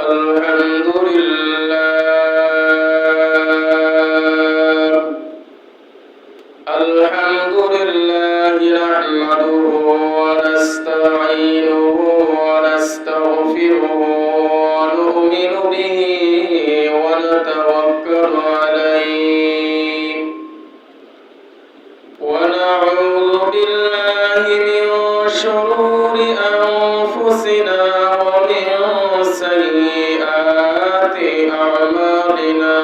الحمد لله نحمده ونستعينه ونستغفره ونؤمن به ونتوكل عليه ونعوذ بالله من شرور أنفسنا ومن سيئات أعمالنا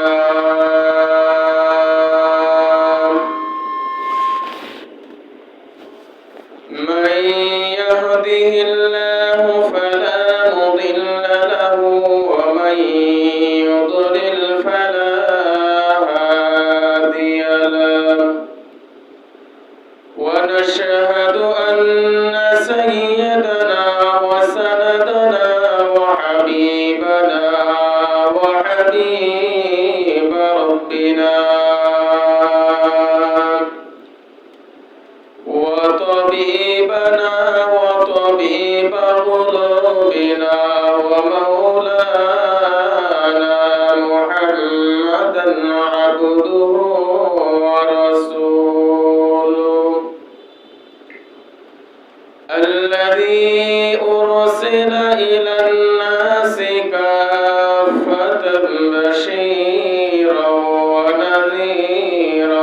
من يهده الله فلا مضل له ومن يضلل فلا هادي له ونشهد أن سيدنا وسندنا وحبيبنا وحبيب ربنا وطبيبنا وطبيب قلوبنا ومولانا محمدا عبده ورسوله الذي أرسل إلى الناس كافة بشيرا ونذيرا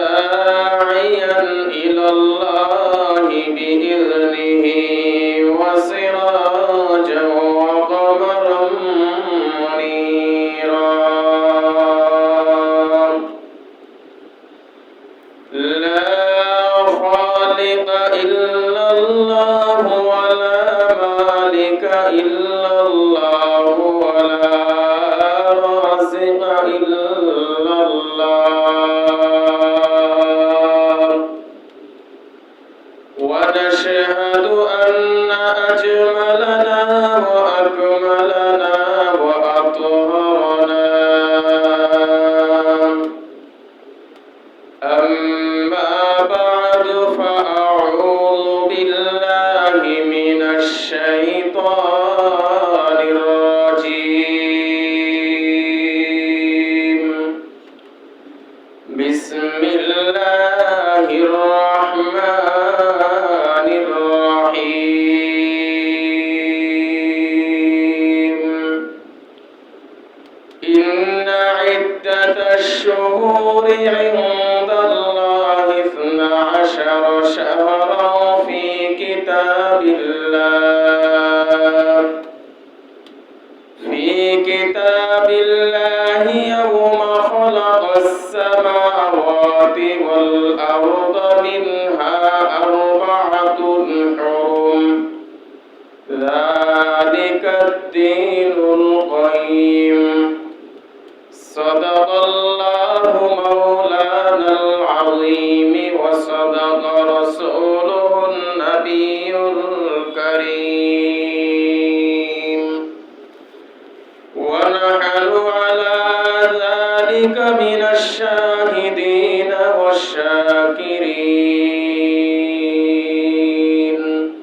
وداعيا إلى الله بإذنه وسراجا وقمرا منيرا لا خالق إلا الله ولا مالك إلا الله ولا رازق إلا الله ونشهد أن أجملنا وأكملنا وأطهرنا أما بعد فأعوذ بالله من الشيطان الرجيم بسم الله الرحمن الرحيم إن عدة الشهور عند الله 12 شهرا في كتاب الله يوم خلق السماوات والأرض منها 4 حرم ذلك الدين القيم صدق الله مولانا العظيم وصدق رسوله النبي الكريم ونحن على ذلك من الشاهدين والشاكرين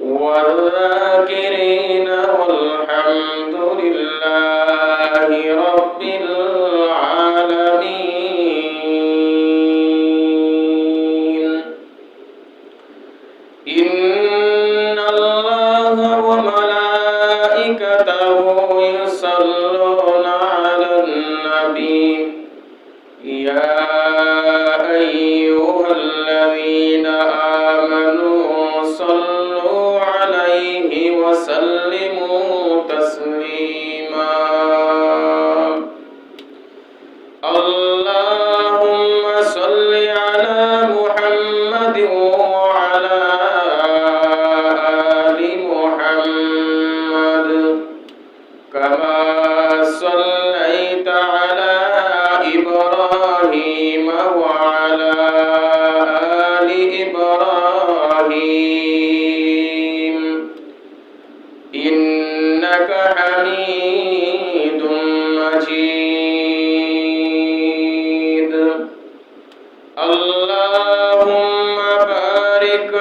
والذاكرين والحمد لله رب العالمين إن الله وملائكته يصلون على النبي يا أيها الذين آمنوا صلوا عليه وسلموا تسليما اللهم صل على محمد وعلى آل محمد كما صليت على إبراهيم وعلى آل إبراهيم إنك حميد مجيد اللهم بارك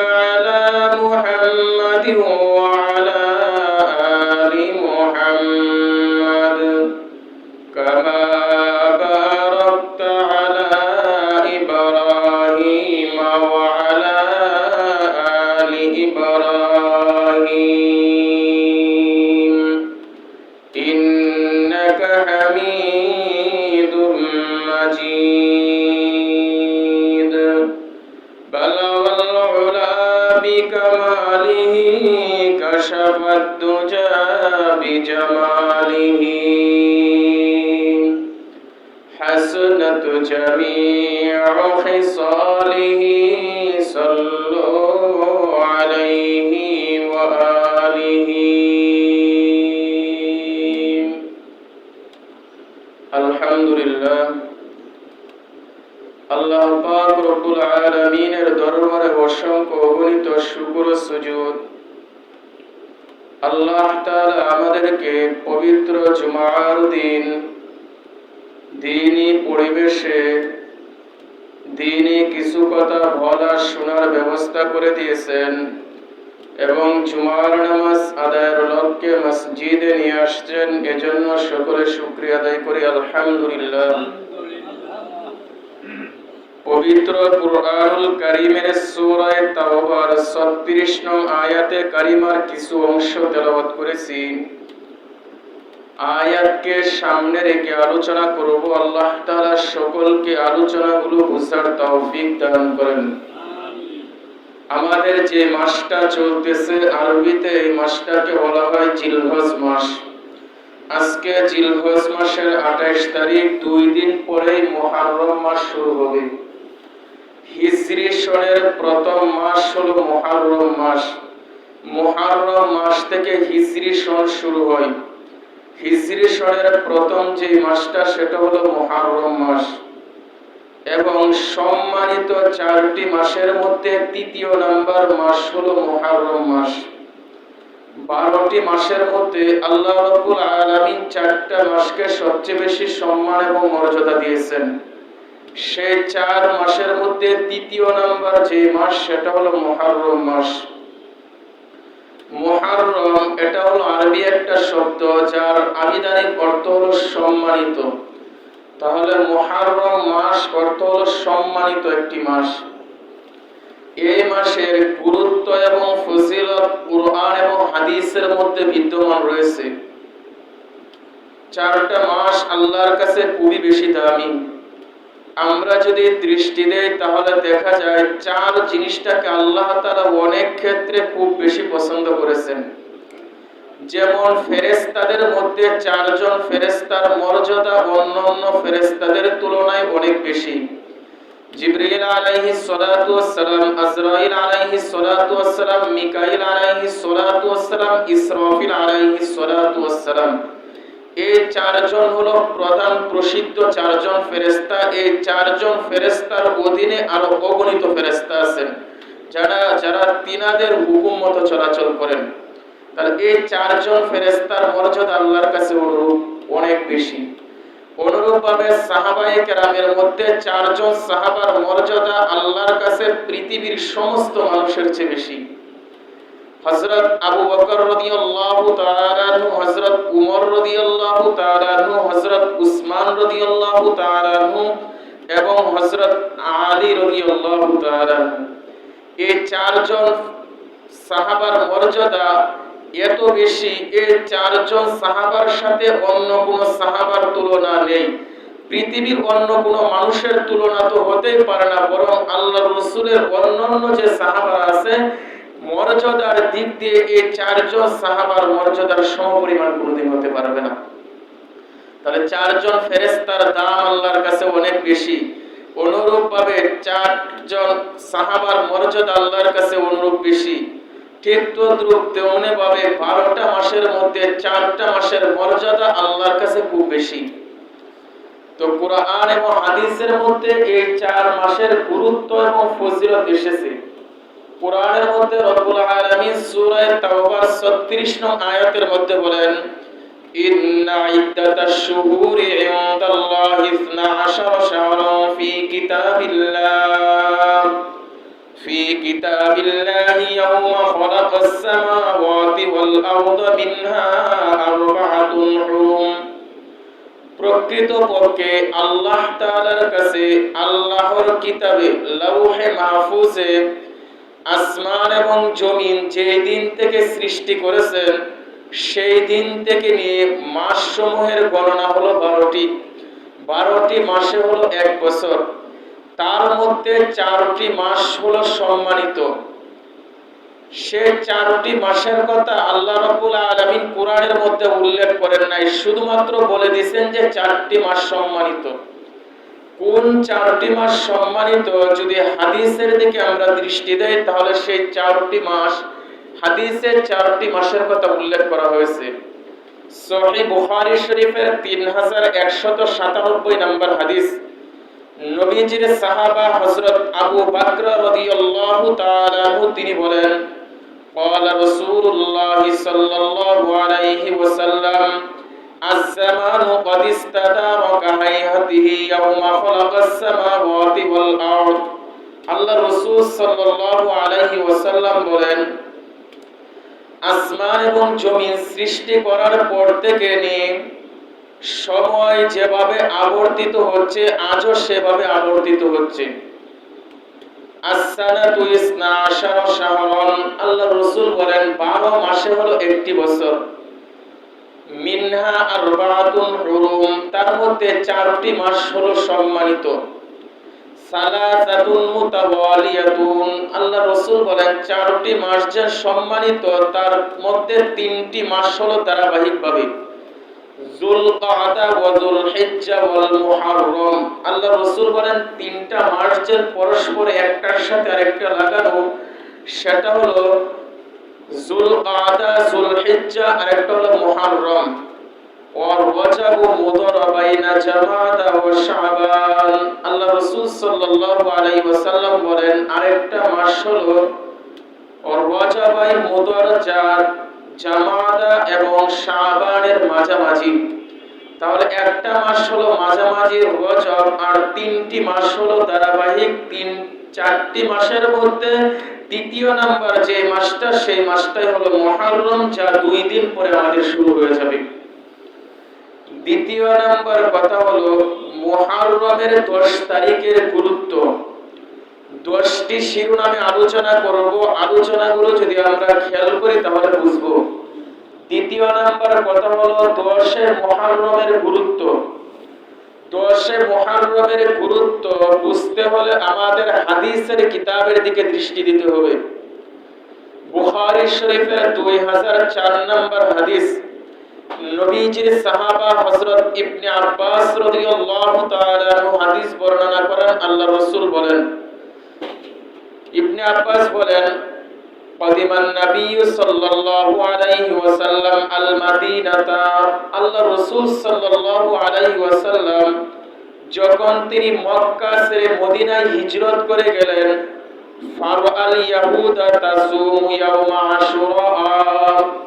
حميد بلغ العلا بكماله كشف الدجى بجماله حسنت جميع خصاله صلوا عليه وآله الحمد لله আল্লাহ পাক রব্বুল আলামিনের দরবারে অসংখ্য অগণিত শুকর ও সুজুদ। আল্লাহ তাআলা আমাদেরকে পবিত্র জুমার দিন দ্বীনি পরিবেশে দ্বীনি কিছু কথা বলা শোনার ব্যবস্থা করে দিয়েছেন এবং জুমার নামাজ আদায়ের লক্ষ্যে মসজিদে নিয়ে আসছেন। এজন্য সকলে শুকরিয়া আদায় করি আলহামদুলিল্লাহ। পবিত্র কুরআনুল কারীমের সূরা তাওবার 36 নং আয়াতে কারিমার কিছু অংশ তেলাওয়াত করেছি। আয়াতকে সামনে রেখে আলোচনা করব। আল্লাহ তাআলা সকলকে আলোচনাগুলো বুঝার তৌফিক দান করেন। আমাদের যে মাসটা চলতেছে আরবিতে, এই মাসটাকে বলা হয় জিলহজ মাস। আজকে জিলহজ মাসের 28 তারিখ, 2 দিন পরেই মুহররম মাস শুরু হবে। হিজরি সনের প্রথম মাস হলো মুহররম মাস। মুহররম মাস থেকে হিজরি সন শুরু হয়। হিজরি সনের প্রথম যে মাসটা সেটা হলো মুহররম মাস এবং সম্মানিত 4টি মাসের মধ্যে তৃতীয় নাম্বার মাস হলো মুহররম মাস। 12টি মাসের মধ্যে আল্লাহ রাব্বুল আলামিন 4টা মাসকে সবচেয়ে বেশি সম্মান এবং মর্যাদা দিয়েছেন। সেই 4 মাসের মধ্যে তৃতীয় নাম্বার যে মাস সেটা হলো মুহররম মাস। মুহররম এটা হলো আরবি একটা শব্দ যার আবিধানিক অর্থ হলো সম্মানিত। তাহলে মুহররম মাস অর্থ হলো সম্মানিত একটি মাস। এই মাসের গুরুত্ব এবং ফজিলত কুরআন এবং হাদিসের মধ্যে বিদ্যমান রয়েছে। 4টা মাস আল্লাহর কাছে খুবই বেশি দামি। আমরা যদি দৃষ্টি দেই তাহলে দেখা যায় 4 জিনিসটাকে আল্লাহ তাআলা অনেক ক্ষেত্রে খুব বেশি পছন্দ করেছেন। যেমন ফেরেশতাদের মধ্যে 4 জন ফেরেশতার মর্যাদা অন্যান্য ফেরেশতাদের তুলনায় অনেক বেশি। জিবরিল আলাইহিস সালাতু ওয়াস সালাম, আজরাইল আলাইহিস সালাতু ওয়াস সালাম, মিকাইল আলাইহিস সালাতু ওয়াস সালাম, ইসরাফিল আলাইহিস সালাতু ওয়াস সালাম। এই 4 জন হলো প্রধান প্রসিদ্ধ 4 জন ফেরেশতা। এই 4 জন ফেরেশতার অধীনে আরো অগণিত ফেরেশতা আছেন যারা তিনাদের হুকুম মতো চলাচল করেন। তাহলে এই 4 জন ফেরেশতার মর্যাদা আল্লাহর কাছে অনেক বেশি। অনুরূপভাবে সাহাবায়ে কেরামের মধ্যে 4 জন সাহাবার মর্যাদা আল্লাহর কাছে পৃথিবীর সমস্ত মানুষের চেয়ে বেশি। হযরত আবু বকর রাদিয়াল্লাহু তাআলা আনহু, হযরত উমর রাদিয়াল্লাহু তাআলা আনহু, হযরত উসমান রাদিয়াল্লাহু তাআলা আনহু এবং হযরত আলী রাদিয়াল্লাহু তাআলা আনহু, এই 4 জন সাহাবার মর্যাদা এত বেশি। এই 4 জন সাহাবার সাথে অন্য কোন সাহাবার তুলনা নেই। পৃথিবীর অন্য কোন মানুষের তুলনা তো হতেই পারে না, বরং আল্লাহর রাসূলের অন্যান্য যে সাহাবারা আছে মর্যাদার দিক দিয়ে এই 4 জন সাহাবার মর্যাদার সমপরিমাণ কোনদিন হতে পারবে না। তাহলে 4 জন ফেরেশতার দাম আল্লাহর কাছে অনেক বেশি। অনুরূপভাবে 4 জন সাহাবার মর্যাদা আল্লাহর কাছে অনুরূপ বেশি। ঠিক তদ্রূপ তেমনিভাবে 12টা মাসের মধ্যে 4টা মাসের মর্যাদা আল্লাহর কাছে খুব বেশি। তো কুরআন এবং হাদিসের মধ্যে এই 4 মাসের গুরুত্ব এবং ফজিলত এসেছে। কুরআনের মধ্যে রব্বুল আলামিন সূরা তাওবার 36 নং আয়াতের মধ্যে বলেন, ইন্না ইদ্দাতাশ শুহুরি ইনদাল্লাহি 12 শাহরান في كتاب الله يوم خلق السماوات والأرض منها أربعة حرم। প্রকৃতপক্ষে আল্লাহ তাআলার কাছে আল্লাহর কিতাবে লাউহে মাহফুজে আসমান এবং জমিন যেই দিন থেকে সৃষ্টি করেছেন সেই দিন থেকে নিয়ে মাসসমূহের গণনা হলো 12টি। 12টি মাসে হলো 1 বছর, তার মধ্যে 4টি মাস হলো সম্মানিত। সে 4টি মাসের কথা আল্লাহ রাব্বুল আলামিন কোরআনের মধ্যে উল্লেখ করেন নাই, শুধুমাত্র বলে দিয়েছেন যে 4টি মাস সম্মানিত। কোন 4টি মাস সম্মানিত যদি হাদিসের দিকে আমরা দৃষ্টি দেই, তাহলে সেই 4টি মাস, হাদিসে 4টি মাসের কথা উল্লেখ করা হয়েছে। সহিহ বুখারী শরীফের 3197 নম্বর হাদিস, নবীজির সাহাবা হযরত আবু বকর রাদিয়াল্লাহু তাআলা আনহু তিনি বলেন, قال رسول الله صلى الله عليه وسلم الزمان قد استدار كهيئته يوم خلق السماوات والأرض। আল্লাহ রাসূল সাল্লাল্লাহু আলাইহি ওয়াসাল্লাম বলেন, আসমান এবং জমিন সৃষ্টি করার পর থেকে নিয়ে সময় যেভাবে আবর্তিত হচ্ছে, আজও সেভাবে আবর্তিত হচ্ছে। as-sanatu 12 শাহরান, আল্লাহ রাসূল বলেন 12 মাসে হলো 1টি বছর। মিনহা আরবাআতুন হুরুম, তার মধ্যে 4টি মাস হলো সম্মানিত। সালাসাতুন মুতাওয়ালিয়াতুন, আল্লাহ রাসূল বলেন 4টি মাস যে সম্মানিত, তার মধ্যে 3টি মাস হলো ধারাবাহিকভাবে। যুলকাদা ওয়া যুলহিজ্জা ওয়াল মুহররম, আল্লাহ রাসূল বলেন 3টা মাস যে পরস্পর একটার সাথে আরেকটা লাগানো, সেটা হলো যুলকাদা, যুলহিজ্জা আর একটা হলো মুহররম। ওয়া রাজাবু মুদর বাইনা জামাদা ওয়া শাবান, আল্লাহ রাসূল সাল্লাল্লাহু আলাইহি ওয়াসাল্লাম বলেন আরেকটা মাস হলো রাজাবাই মুদরজাত, জামাদা এবং শাবানের মাঝামাঝি। তাহলে একটা মাস হলো মাঝামাঝি রজব, আর 3টি মাস হলো ধারাবাহিক। 4টি মাসের মধ্যে তৃতীয় নাম্বার যে মাসটা, সেই মাসটাই হলো মুহররম, যা 2 দিন পরে আমাদের শুরু হয়ে যাবে। দ্বিতীয় নাম্বার কথা হলো মুহররমের 10 তারিখের গুরুত্ব। 10টি শিরোনামে আলোচনা করব, আলোচনাগুলো যদি আমরা খেয়াল করি তাহলে বুঝবো। দ্বিতীয় নাম্বার কথা হলো 10 মুহররমের গুরুত্ব। 10 মুহররমের গুরুত্ব বুঝতে হলে আমাদের হাদিসের কিতাবের দিকে দৃষ্টি দিতে হবে। বুখারী শরীফের 2004 নম্বর হাদিস, নবীজির সাহাবা হযরত ইবনে আব্বাস রাদিয়াল্লাহু তাআলা আনহু হাদিস বর্ণনা করেন, আল্লাহ রাসূল বলেন, ইবনে আব্বাস বলেন, কদিমান নবী সাল্লাল্লাহু আলাইহি ওয়াসাল্লাম আল মাদিনাতা, আল্লাহ রাসূল সাল্লাল্লাহু আলাইহি ওয়াসাল্লাম যখন তিনি মক্কা ছেড়ে মদিনায় হিজরত করে গেলেন, ফারআল ইয়াহুদা তাসুমু ইয়াউমা আশুরা,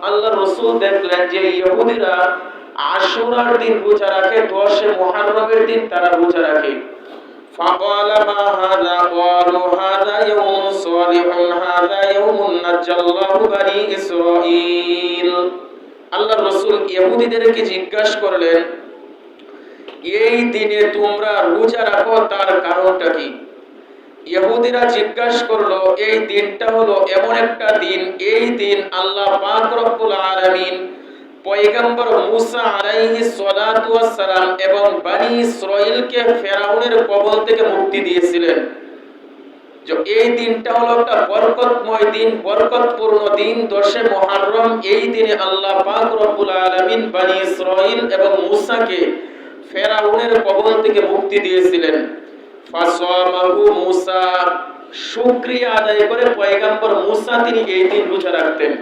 আল্লাহ রাসূল দেখলেন যে ইহুদিরা আশুরার দিন রোজা রাখে, 10 মুহররমের দিন তারা রোজা রাখে। فقال ما هذا قالوا هذا يوم صالح هذا يوم نجى الله بني إسرائيل। আল্লাহর রাসূল ইহুদিদেরকে জিজ্ঞাসা করলেন, এই দিনে তোমরা রোজা রাখো, তার কারণটা কি? ইহুদিরা জিজ্ঞাসা করলো, এই দিনটা হলো এমন একটা দিন, এই দিন আল্লাহ পাক রব্বুল আলামিন পয়গম্বর মুসা আলাইহিস সালাতু ওয়াস সালাম এবং বনি ইসরাইলকে ফেরাউনের কবল থেকে মুক্তি দিয়েছিলেন। যে এই দিনটা হলো একটা বরকতময় দিন, বরকতপূর্ণ দিন, 10 মুহররম। এই দিনে আল্লাহ পাক রব্বুল আলামিন বনি ইসরাইল এবং মুসাকে ফেরাউনের কবল থেকে মুক্তি দিয়েছিলেন। ফাসামাহু মুসা, শুকরিয়া আদায় করে পয়গম্বর মুসা তিনি এই দিন রোজা রাখতেন।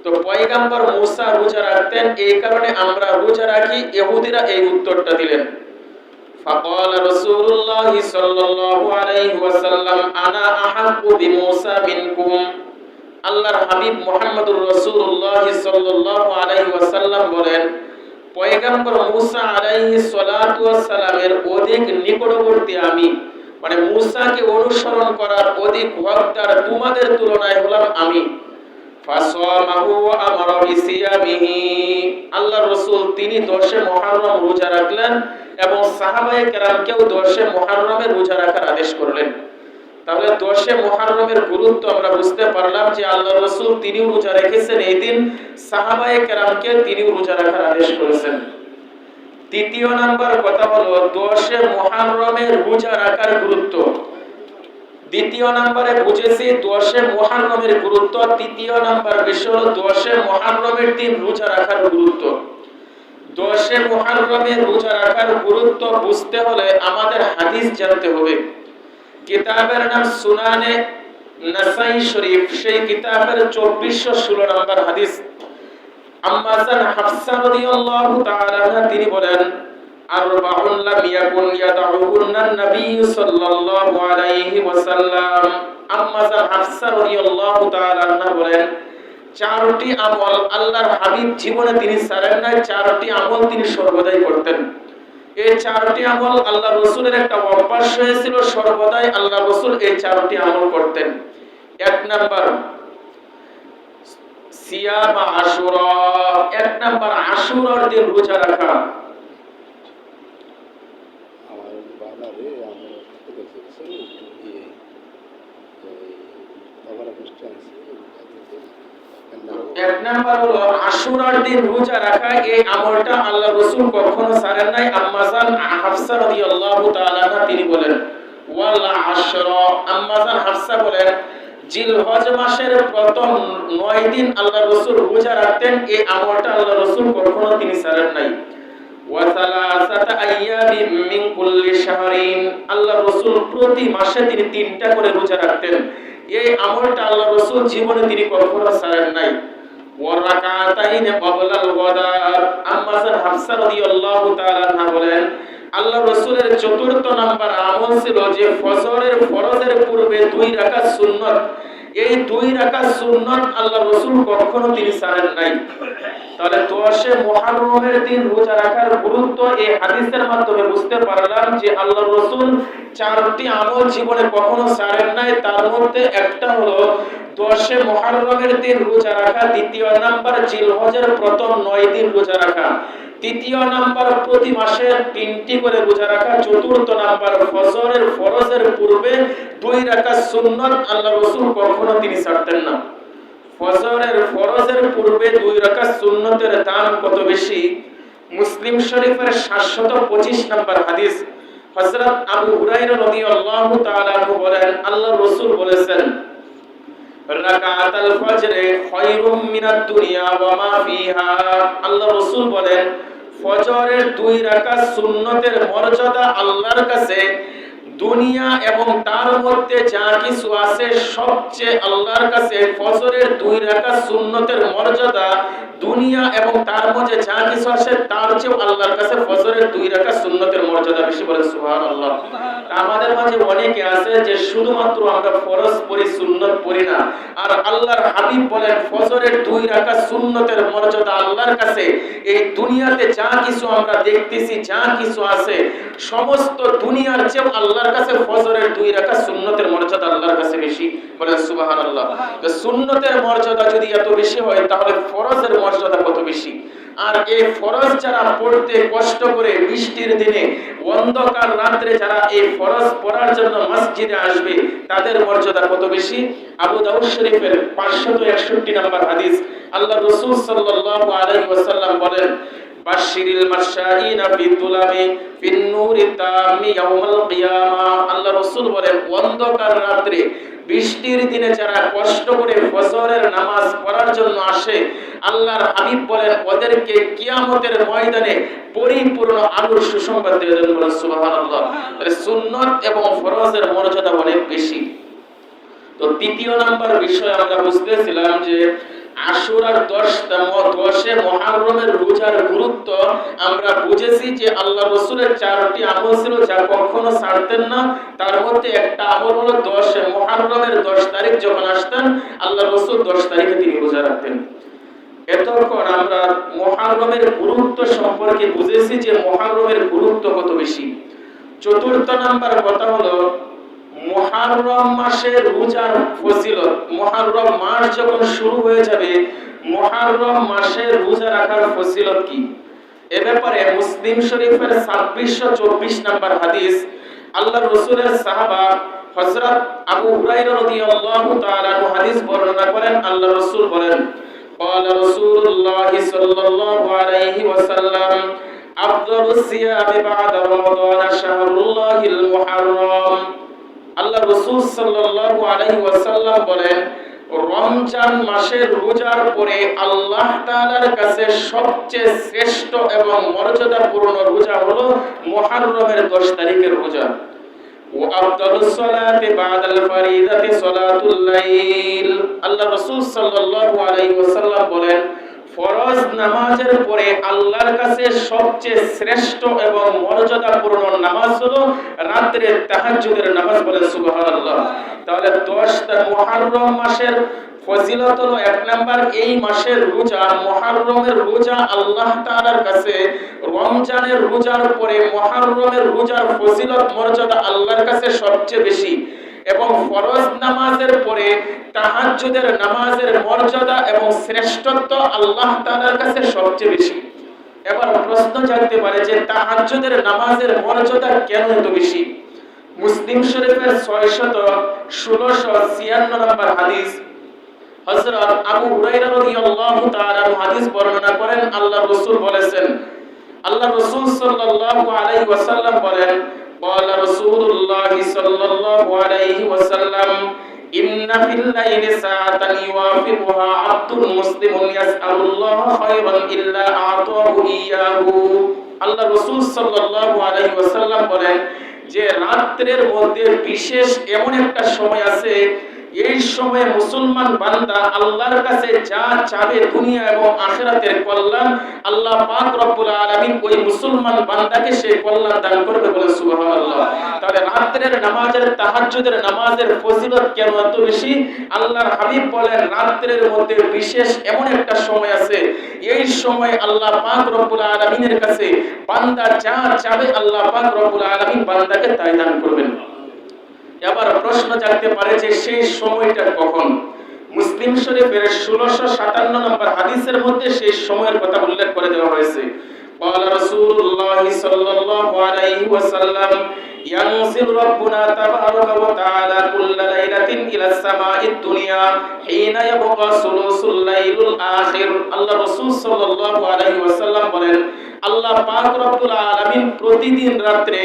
তো পয়গম্বর মুসা রোজা রাখতেন, এই কারণে আমরা রোজা রাখি। ইহুদিরা এই উত্তরটা দিলেন। ফাকাল রাসূলুল্লাহ সাল্লাল্লাহু আলাইহি ওয়াসাল্লাম আনা আহাক্কু বিমুসা মিনকুম, আল্লাহর হাবিব মুহাম্মদুর রাসূলুল্লাহ সাল্লাল্লাহু আলাইহি ওয়াসাল্লাম বলেন, পয়গম্বর মুসা আলাইহিস সালাতু ওয়াস সালামের অধিক নিকটবর্তী আমি, মানে মুসাকে অনুসরণ করার অধিক হকদার তোমাদের তুলনায় হলাম আমি। ফাসামাহু ওয়া আমারা বিসিয়ামিহি, আল্লাহর রাসূল তিনি 10 মুহররম রোজা রাখলেন এবং সাহাবায়ে কেরামকেও 10 মুহররমে রোজা রাখার আদেশ করলেন। তাহলে 10 মুহররমের গুরুত্ব আমরা বুঝতে পারলাম যে আল্লাহর রাসূল তিনিও রোজা রেখেছেন এই দিন, সাহাবায়ে কেরামকে তিনিও রোজা রাখার আদেশ করেছেন। তৃতীয় নাম্বার কথা হলো 10 মুহররমের রোজা রাখার গুরুত্ব। দ্বিতীয় নম্বরে বুঝেছি 10 মুহররমের গুরুত্ব। তৃতীয় নাম্বার বিষয় হলো 10 মুহররমের দিন রোজা রাখার গুরুত্ব। 10 মুহররমের রোজা রাখার গুরুত্ব বুঝতে হলে আমাদের হাদিস জানতে হবে। কিতাবের নাম সুনানে নাসাই শরীফ, সেই কিতাবের 2416 নম্বর হাদিস। আম্মা জান হাফসা রাদিয়াল্লাহু তাআলা আনহা তিনি বলেন, আরবাউন লাম ইয়াকুন ইয়াদাউহুন্না নবী সাল্লাল্লাহু আলাইহি ওয়াসাল্লাম। আম্মা জান হাফসা রাদিয়াল্লাহু তাআলা আনহা বলেন, 4টি আমল আল্লাহর হাবিব জীবনে তিনি ছাড়েন নাই, 4টি আমল তিনি সর্বদাই করতেন। এই 4টি আমল আল্লাহ রাসূলের একটা অভ্যাস হয়েছিল, সর্বদাই আল্লাহ রাসূল এই 4টি আমল করতেন। 1 নাম্বার সিয়াম আশুরা, 1 নাম্বার আশুরার দিন রোজা রাখা। এক নাম্বার হলো আশুরার দিন রোজা রাখা। এই আমলটা আল্লাহ রাসূল কখনো ছাড়েন নাই। আম্মা জান হাফসা রাদিয়াল্লাহু তাআলা তিনি বলেন, ওয়াল আশরা, আম্মা জান হাফসা বলেন, জিলহজ মাসের প্রথম 9 দিন আল্লাহ রাসূল রোজা রাখতেন। এই আমলটা আল্লাহ রাসূল কখনো তিনি ছাড়েন নাই। ওয়া সালাসাতা আইয়ামিন মিন কুল্লি শাহরিন, আল্লাহ রাসূল প্রতি মাসে তিনি 3টা করে রোজা রাখতেন। এই আমলটা আল্লাহ রাসূল জীবনে তিনি কখনো ছাড়েন নাই। ওয়া রাকাতাইন ক্বাবলাল গাদাত, আম্মা জান হাফসা রাদিয়াল্লাহু তাআলা আনহা বলেন, আল্লাহ রাসূলের 4র্থ নাম্বার আমল ছিল যে ফজরের ফরজের পূর্বে 2 রাকাত সুন্নাত। এই 2 রাকাত সুন্নাত আল্লাহ রাসূল কখনো তিনি ছাড়েন নাই। তাহলে 10 মুহররমের দিন রোজা রাখার গুরুত্ব এই হাদিসের মাধ্যমে বুঝতে পারলাম যে আল্লাহ রাসূল 4টি আমল জীবনে কখনো ছাড়েন নাই। তার মধ্যে একটা হলো 10 মুহররমের দিন রোজা রাখা, দ্বিতীয় নাম্বার জিলহজের প্রথম 9 দিন রোজা রাখা, তৃতীয় নাম্বার প্রতি মাসে 3টি করে রোজা রাখা, চতুর্থ নাম্বার ফজরের ফরজের পূর্বে 2 রাকাত সুন্নাত আল্লাহ রাসূল কখনো তিনি ছাড়তেন না। ফজরের ফরজের পূর্বে 2 রাকাত সুন্নতের দাম কত বেশি! মুসলিম শরীফের 725 নম্বর হাদিস, হযরত আবু হুরায়রা রাদিয়াল্লাহু তাআলা আনহু বলেন, আল্লাহর রাসূল বলেছেন, রাকাতাল ফজরে খায়রুম মিনাদ দুনিয়া ওয়া মা ফিহা। আল্লাহ রাসূল বলেন, ফজরের 2 রাকাত সুন্নতের মর্যাদা আল্লাহর কাছে দুনিয়া এবং তার মধ্যে যা কিছু আছে সবচেয়ে আল্লাহর কাছে ফজরের 2 রাকাত সুন্নতের মর্যাদা দুনিয়া এবং তার মধ্যে যা কিছু আছে তার চেয়ে আল্লাহর কাছে ফজরের 2 রাকাত সুন্নতের মর্যাদা বেশি। বলেন সুবহানাল্লাহ। আমাদের মাঝে অনেকে আছে যে শুধুমাত্র আমরা ফরজ পড়ি, সুন্নত পড়ি না। আর আল্লাহর হাবিব বলেন ফজরের 2 রাকাত সুন্নতের মর্যাদা আল্লাহর কাছে এই দুনিয়াতে যা কিছু আমরা দেখতেছি, যা কিছু আছে সমস্ত দুনিয়ার চেয়ে আল্লাহর কাছে ফজরের 2 রাকাত সুন্নতের মর্যাদা আল্লাহর কাছে বেশি। বলেন সুবহানাল্লাহ। তো সুন্নতের মর্যাদা যদি এত বেশি হয় তাহলে ফরজের মর্যাদা কত বেশি! আর এই ফরজ যারা পড়তে কষ্ট করে বৃষ্টির দিনে অন্ধকার রাতে যারা এই ফরজ পড়ার জন্য মসজিদে আসবে তাদের মর্যাদা কত বেশি! আবু দাউদ শরীফের 561 নম্বর হাদিস, আল্লাহ রাসূল সাল্লাল্লাহু আলাইহি ওয়াসাল্লাম বলেন, বাশশিরিল মাশাইনা বিতুলামি ফিন নূরি তামি ইয়াউমাল কিয়ামা। আল্লাহ রাসূল বলেন, অন্ধকার রাতে বৃষ্টির দিনে যারা কষ্ট করে ফজরের নামাজ পড়ার জন্য আসে, আল্লাহর হাবিব বলেন ওদেরকে কিয়ামতের ময়দানে পরিপূর্ণ আলোর সুসংবাদ দিয়ে দেন। বলেন সুবহানাল্লাহ। তাহলে সুন্নাত এবং ফরজের মর্যাদা অনেক বেশি। তো তৃতীয় নাম্বার বিষয় আমরা বুঝতেছিলাম যে আশুরার 10 মুহররমের রোজার গুরুত্ব আমরা বুঝেছি যে আল্লাহ রাসূলের 4টি আমল ছিল যা কখনো ছাড়তেন না। তার মধ্যে একটা আমল হলো 10 মুহররমের 10 তারিখ যখন আসতেন আল্লাহ রাসূল 10 তারিখে তিনি রোজা রাখতেন। এতক্ষণ আমরা মুহররমের গুরুত্ব সম্পর্কে বুঝেছি যে মুহররমের গুরুত্ব কত বেশি। চতুর্থ নাম্বার কথা হলো মুহররম মাসের রোজার ফজিলত। মুহররম মাস যখন শুরু হয়ে যাবে মুহররম মাসের রোজা রাখার ফজিলত কি? এ ব্যাপারে মুসলিম শরীফের 2624 নম্বর হাদিস, আল্লাহর রাসূলের সাহাবা হযরত আবু হুরায়রা রাদিয়াল্লাহু তাআলা আনহু হাদিস বর্ণনা করেন, আল্লাহর রাসূল বলেন, ক্বালা রাসূলুল্লাহ সাল্লাল্লাহু আলাইহি ওয়াসাল্লাম, আফদালুস সিয়ামি বা'দা রমাদান শাহরুল্লাহিল মুহাররম। আল্লাহ রাসূল সাল্লাল্লাহু আলাইহি ওয়াসাল্লাম বলেন, রমজান মাসের রোজার পরে আল্লাহ তাআলার কাছে সবচেয়ে শ্রেষ্ঠ এবং মর্যাদাপূর্ণ রোজা হলো মুহররমের 10 তারিখের রোজা। ওয়া আফদালুস সালাতি বা'দাল ফারিদাতি সালাতুল লাইল। আল্লাহ রাসূল সাল্লাল্লাহু আলাইহি ওয়াসাল্লাম বলেন, ফরজ নামাজের পরে আল্লাহর কাছে সবচেয়ে শ্রেষ্ঠ এবং মর্যাদাপূর্ণ নামাজ হলো রাতের তাহাজ্জুদের নামাজ। বলেন সুবহানাল্লাহ। তাহলে 10 মুহররম মাসের ফজিলত হলো 1 নাম্বার এই মাসের রোজা, মুহররমের রোজা আল্লাহ তাআলার কাছে রমজানের রোজার পরে মুহররমের রোজার ফজিলত মর্যাদা আল্লাহর কাছে সবচেয়ে বেশি, এবং ফরজ নামাজের পরে তাহাজ্জুদের নামাজের মর্যাদা এবং শ্রেষ্ঠত্ব আল্লাহ তাআলার কাছে সবচেয়ে বেশি। এবার প্রশ্ন জাগতে পারে যে তাহাজ্জুদের নামাজের মর্যাদা কেন এত বেশি? মুসলিম শরীফের 61696 নম্বর হাদিস, হযরত আবু হুরায়রা রাদিয়াল্লাহু তাআলা হাদিস বর্ণনা করেন, আল্লাহর রাসূল বলেছেন, আল্লাহ রাসূল সাল্লাল্লাহু আলাইহি ওয়াসাল্লাম বলেন, قال رسول الله صلى الله عليه وسلم إن في الليل ساعة يوافقها عبد مسلم يسأل الله خيرا إلا أعطاه إياه। আল্লাহ রাসূল সাল্লাল্লাহু আলাইহি ওয়াসাল্লাম বলেন যে রাতের মধ্যে বিশেষ এমন একটা সময় আছে, এই সময়ে মুসলমান বান্দা আল্লাহর কাছে যা চাবে দুনিয়া এবং আখিরাতের কল্যাণ, আল্লাহ পাক রব্বুল আলামিন ওই মুসলমান বান্দাকে সেই কল্যাণ দান করবে। বলে সুবহানাল্লাহ। তাহলে রাতের নামাজের তাহাজ্জুদের নামাজের ফজিলত কেন এত বেশি? আল্লাহর হাবিব বলেন রাতের মধ্যে বিশেষ এমন একটা সময় আছে, এই সময় আল্লাহ পাক রব্বুল আলামিনের কাছে বান্দা যা চাবে আল্লাহ পাক রব্বুল আলামিন বান্দাকে তাই দান করবেন। এবার প্রশ্ন জাগতে পারে যে সেই সময়টা কখন? মুসলিম শরীফের 1657 নম্বর হাদিসের মধ্যে সেই সময়ের কথা উল্লেখ করে দেওয়া হয়েছে। قال رسول الله صلى الله عليه وسلم ينزل ربنا تبارك وتعالى كل ليلة إلى السماء الدنيا حين يبقى ثلث الليل الآخر। আল্লাহ রাসূল সাল্লাল্লাহু আলাইহি ওয়াসাল্লাম বলেন, আল্লাহ পাক রব্বুল আলামিন প্রতিদিন রাতে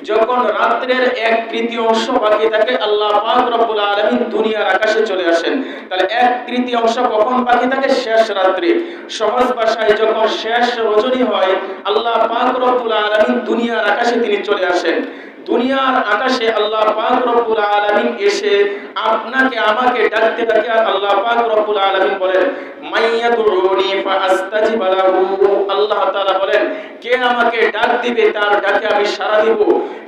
যখন রাতের 1/3 বাকি থাকে, আল্লাহ পাক রব্বুল আলামিন দুনিয়ার আকাশে চলে আসেন। তাহলে 1/3 কখন বাকি থাকে? শেষ রাত্রে। সহজ ভাষায় যখন শেষ রজনী হয়, আল্লাহ পাক রব্বুল আলামিন দুনিয়ার আকাশে তিনি চলে আসেন। দুনিয়ার আকাশে আল্লাহ পাক রব্বুল আলামিন এসে আপনাকে আমাকে ডাকতে থাকে, আর আল্লাহ পাক রব্বুল আলামিন বলেন মাইয়াদুরুনি ফাআস্তাজিব লাহু। আল্লাহ তাআলা বলেন কে আমাকে ডাক দিবে তার ডাকে আমি সাড়া দিব।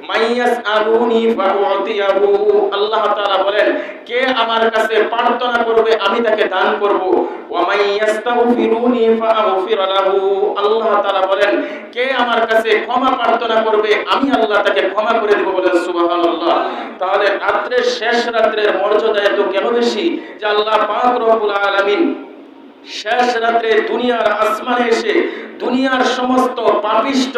মাইয়াসআলুনি ফাউতিয়াহু। আল্লাহ তাআলা বলেন কে আমার কাছে প্রার্থনা করবে আমি তাকে দান করব। ওয়া মাইয়াস্তাগফিরুনি ফাআগফির লাহু। আল্লাহ তাআলা বলেন কে আমার কাছে ক্ষমা প্রার্থনা করবে আমি আল্লাহ তাকে ক্ষমা করে দেব। বলেন সুবহানাল্লাহ। তাহলে রাতের শেষ রাতের মর্যাদা এত কেন বেশি যে আল্লাহ পাক রব্বুল আলামিন শেষ রাতে দুনিয়ার আসমানে এসে দুনিয়ার সমস্ত পাপিষ্ট,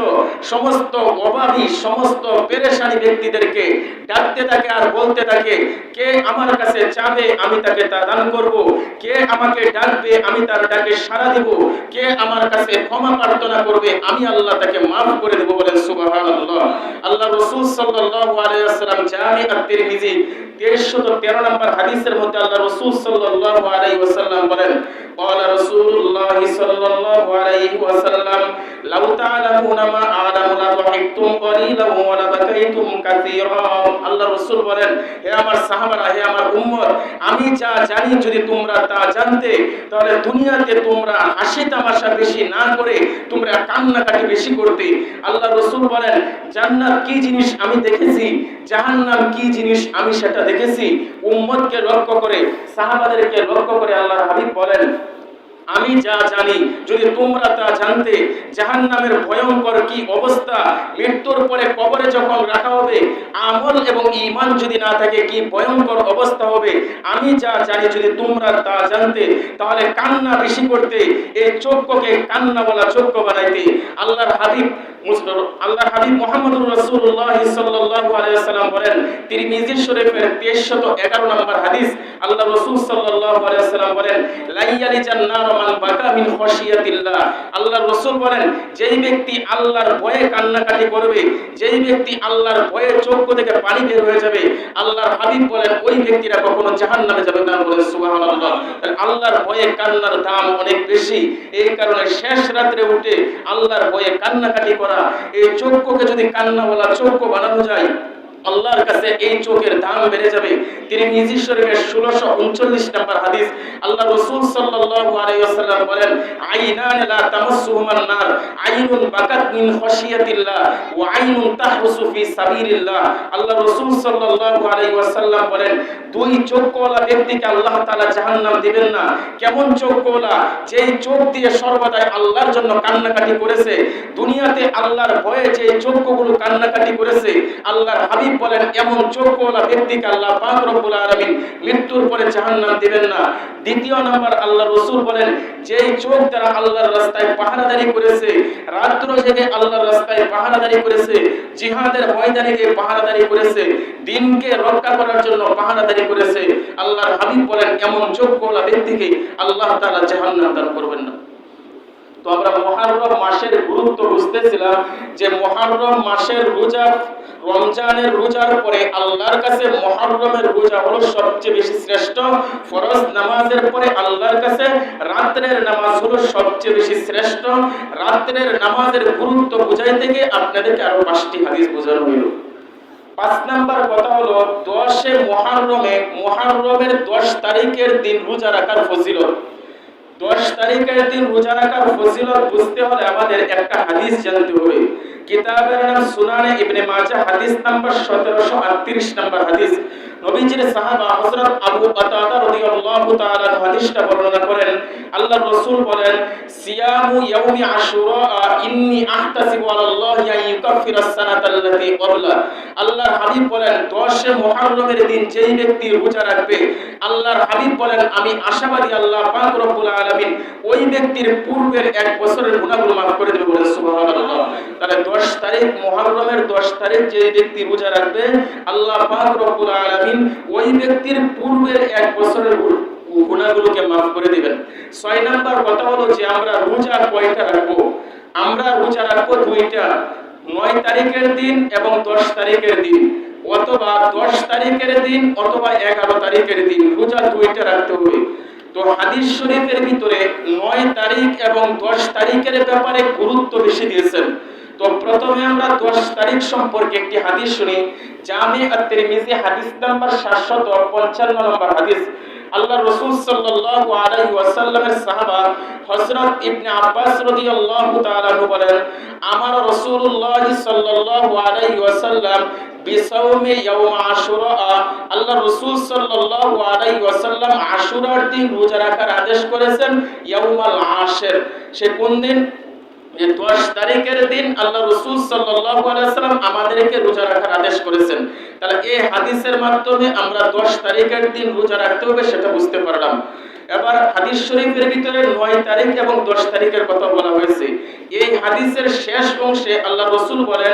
সমস্ত অভাবী, সমস্ত পেরেশানি ব্যক্তিদেরকে ডাকতে থাকে আর বলতে থাকে কে আমার কাছে চাবে আমি তাকে তা দান করব, কে আমাকে ডাকবে আমি তার ডাকে সাড়া দিব, কে আমার কাছে ক্ষমা প্রার্থনা করবে আমি আল্লাহ তাকে মাফ করে দেব। বলেন সুবহানাল্লাহ। আল্লাহ রাসূল সাল্লাল্লাহু আলাইহি ওয়াসাল্লাম জামি আত-তিরমিজি 1313 নম্বর হাদিসের মধ্যে আল্লাহ রাসূল সাল্লাল্লাহু আলাইহি ওয়াসাল্লাম বলেন قال رسول الله صلى الله عليه وسلم لو تعلمون ما أعلم لضحكتم قليلا ولبكيتم كثيرا। আল্লাহ রাসূল বলেন হে আমার সাহাবারা, হে আমার উম্মত, আমি যা জানি যদি তোমরা তা জানতে তাহলে দুনিয়াতে তোমরা হাসি তামাশা বেশি না করে তোমরা কান্নাকাটি বেশি করতে। আল্লাহ রাসূল বলেন জান্নাত কি জিনিস আমি দেখেছি, জাহান্নাম কি জিনিস আমি সেটা দেখেছি। উম্মতকে লক্ষ্য করে, সাহাবাদেরকে লক্ষ্য করে আল্লাহর হাবিব বলেন আমি যা জানি যদি তোমরা তা জানতে, জাহান্নামের ভয়ঙ্কর কি অবস্থা, মৃত্যুর পরে কবরে যখন রাখা হবে আমল এবং ঈমান যদি না থাকে কি ভয়ঙ্কর অবস্থা হবে, আমি যা জানি যদি তোমরা তা জানতে তাহলে কান্না বেশি করতে, এই চক্ষুকে কান্না বলা চক্ষু বানাইতে। আল্লাহর হাবিব মুহাম্মদুর রাসূলুল্লাহ সাল্লাল্লাহু আলাইহি ওয়াসাল্লাম বলেন তিরমিজি শরীফের 2311 নম্বর হাদিস, আল্লাহ রাসূল সাল্লাল্লাহু আলাইহি ওয়াসাল্লাম বলেন লা ইয়ালিজান নার মান বাকা মিন খাশিয়াতিল্লাহ। আল্লাহর রাসূল বলেন, যেই ব্যক্তি আল্লাহর ভয়ে কান্নাকাটি করবে, যেই ব্যক্তি আল্লাহর ভয়ে চোখ থেকে পানি বের হয়ে যাবে, আল্লাহর হাবিব বলেন ওই ব্যক্তিরা কখনো জাহান্নামে যাবে না। বলেন সুবহানাল্লাহ। আল্লাহর ভয়ে কান্নার দাম অনেক বেশি। এই কারণে শেষ রাত্রে উঠে আল্লাহর ভয়ে কান্নাকাটি করা, এই চক্ষুকে যদি কান্নাওয়ালা চক্ষু বানানো যায়, আল্লাহর কাছে এই চোখের দাম বেড়ে যাবে। তিরমিজি শরীফের 1639 নম্বর হাদিস, আল্লাহ রাসূল সাল্লাল্লাহু আলাইহি ওয়াসাল্লাম বলেন, আইনান লা তামাসসুহুমান নার, আইনুন বাকাত মিন খাশিয়াতিল্লাহ ওয়া আইনুন তাহরুসু ফি সাবিলিল্লাহ। আল্লাহ রাসূল সাল্লাল্লাহু আলাইহি ওয়াসাল্লাম বলেন, দুই চোখওয়ালা ব্যক্তিকে আল্লাহ তাআলা জাহান্নাম দিবেন না। কেমন চোখওয়ালা? যেই চোখ দিয়ে সর্বদাই আল্লাহর জন্য কান্নাকাটি করেছে। দুনিয়াতে আল্লাহর ভয়ে যে চোখগুলো কান্নাকাটি করেছে, আল্লাহর হাবিব বলেন এমন চোখওয়ালা ব্যক্তিকে আল্লাহ পাক রব্বুল আলামিন মৃত্যুর পরে জাহান্নাম দিবেন না। দ্বিতীয় নাম্বার, আল্লাহ রাসূল বলেন, যেই চোখ দ্বারা আল্লাহর রাস্তায় পাহারাদারি করেছে, রাত্র জেগে আল্লাহর রাস্তায় পাহারাদারি করেছে, জিহাদের ময়দানে গিয়ে পাহারাদারি করেছে, দিনকে রক্ষা করার জন্য পাহারাদারি করেছে, আল্লাহর হাবিব বলেন এমন চোখওয়ালা ব্যক্তিকে আল্লাহ তাআলা জাহান্নাম দান করবেন না। তো আমরা মুহররম মাসের গুরুত্ব বুঝতেছিলাম যে মুহররম মাসের রোজা রমজানের রোজার পরে আল্লাহর কাছে মুহররমের রোজা হলো সবচেয়ে বেশি শ্রেষ্ঠ। ফরজ নামাজের পরে আল্লাহর কাছে রাতের নামাজ হলো সবচেয়ে বেশি শ্রেষ্ঠ। রাতের নামাজের গুরুত্ব বুঝাইতে গিয়ে আপনাদেরকে আরো 5টি হাদিস বোঝানো হইল। 5 নাম্বার কথা হলো 10 মুহররমের 10 তারিখের দিন রোজা রাখার ফজিলত। 10 তারিখের দিন রোজা রাখার ফজিলত বুঝতে হলে আমাদের একটা হাদিস জানতে হবে। কিতাবের নাম সুনানে ইবনে মাজাহ, হাদিস নাম্বার 1738 নম্বর হাদিস। নবীজির সাহাবা হযরত আবু কাতাদা রাদিয়াল্লাহু তাআলা হাদিসটা বর্ণনা করেন। আল্লাহর রাসূল বলেন, সিয়ামু ইয়াউমি আশুরা ইন্নী আহতাসিবু আলাল্লাহি আন ইউকাফিরা আস-সানাতাল্লাতী ক্বাবলা। আল্লাহর হাবিব বলেন, 10 মুহররমের দিন যেই ব্যক্তি রোজা রাখবে, আল্লাহর হাবিব বলেন আমি আশাবাদী আল্লাহ পাক রব্বুল আলামিন ওই ব্যক্তির পূর্বের 1 বছরের গুনাহগুলো মাফ করে দেবে। বলেন সুবহানাল্লাহ। তাহলে 10 তারিখ মুহররমের 10 তারিখ যেই ব্যক্তি রোজা রাখবে, আল্লাহ পাক রব্বুল আলামিন ওই ব্যক্তির পূর্বের 1 বছরের গুনাহগুলোকে মাফ করে দিবেন। 6 নাম্বার কথা হলো যে আমরা রোজা কয়টা রাখবো? আমরা রোজা রাখবো 2টা, 9 তারিখের দিন এবং 10 তারিখের দিন, অথবা 10 তারিখের দিন অথবা 11 তারিখের দিন, রোজা 2টা রাখতে হবে। তো হাদিস শরীফের ভিতরে 9 তারিখ এবং 10 তারিখের ব্যাপারে গুরুত্ব বেশি দিয়েছেন। তো প্রথমে আমরা 10 তারিখ সম্পর্কে একটি হাদিস শুনি। জামি আত-তিরমিজি হাদিস নাম্বার 755 নম্বর হাদিস। আল্লাহ রাসূল সাল্লাল্লাহু আলাইহি ওয়াসাল্লামের সাহাবা হযরত ইবনে আব্বাস রাদিয়াল্লাহু তাআলা বলেন, আমার রাসূলুল্লাহ সাল্লাল্লাহু আলাইহি ওয়াসাল্লাম বিসাওমি ইয়াউম আশুরা, আল্লাহ রাসূল সাল্লাল্লাহু আলাইহি ওয়াসাল্লাম আশুরার দিন রোজা রাখার আদেশ করেছেন। ইয়াউমাল আশির, সে কোন দিন? যে 10 তারিখের দিন আল্লাহ রাসূল সাল্লাল্লাহু আলাইহি ওয়াসাল্লাম আমাদেরকে রোজা রাখার আদেশ করেছেন। তাহলে এই হাদিসের মাধ্যমে আমরা 10 তারিখের দিন রোজা রাখতে হবে সেটা বুঝতে পারলাম। এবার হাদিস শরীফের ভিতরে 9 তারিখ এবং 10 তারিখের কথা বলা হয়েছে। এই হাদিসের শেষ অংশে আল্লাহ রাসূল বলেন,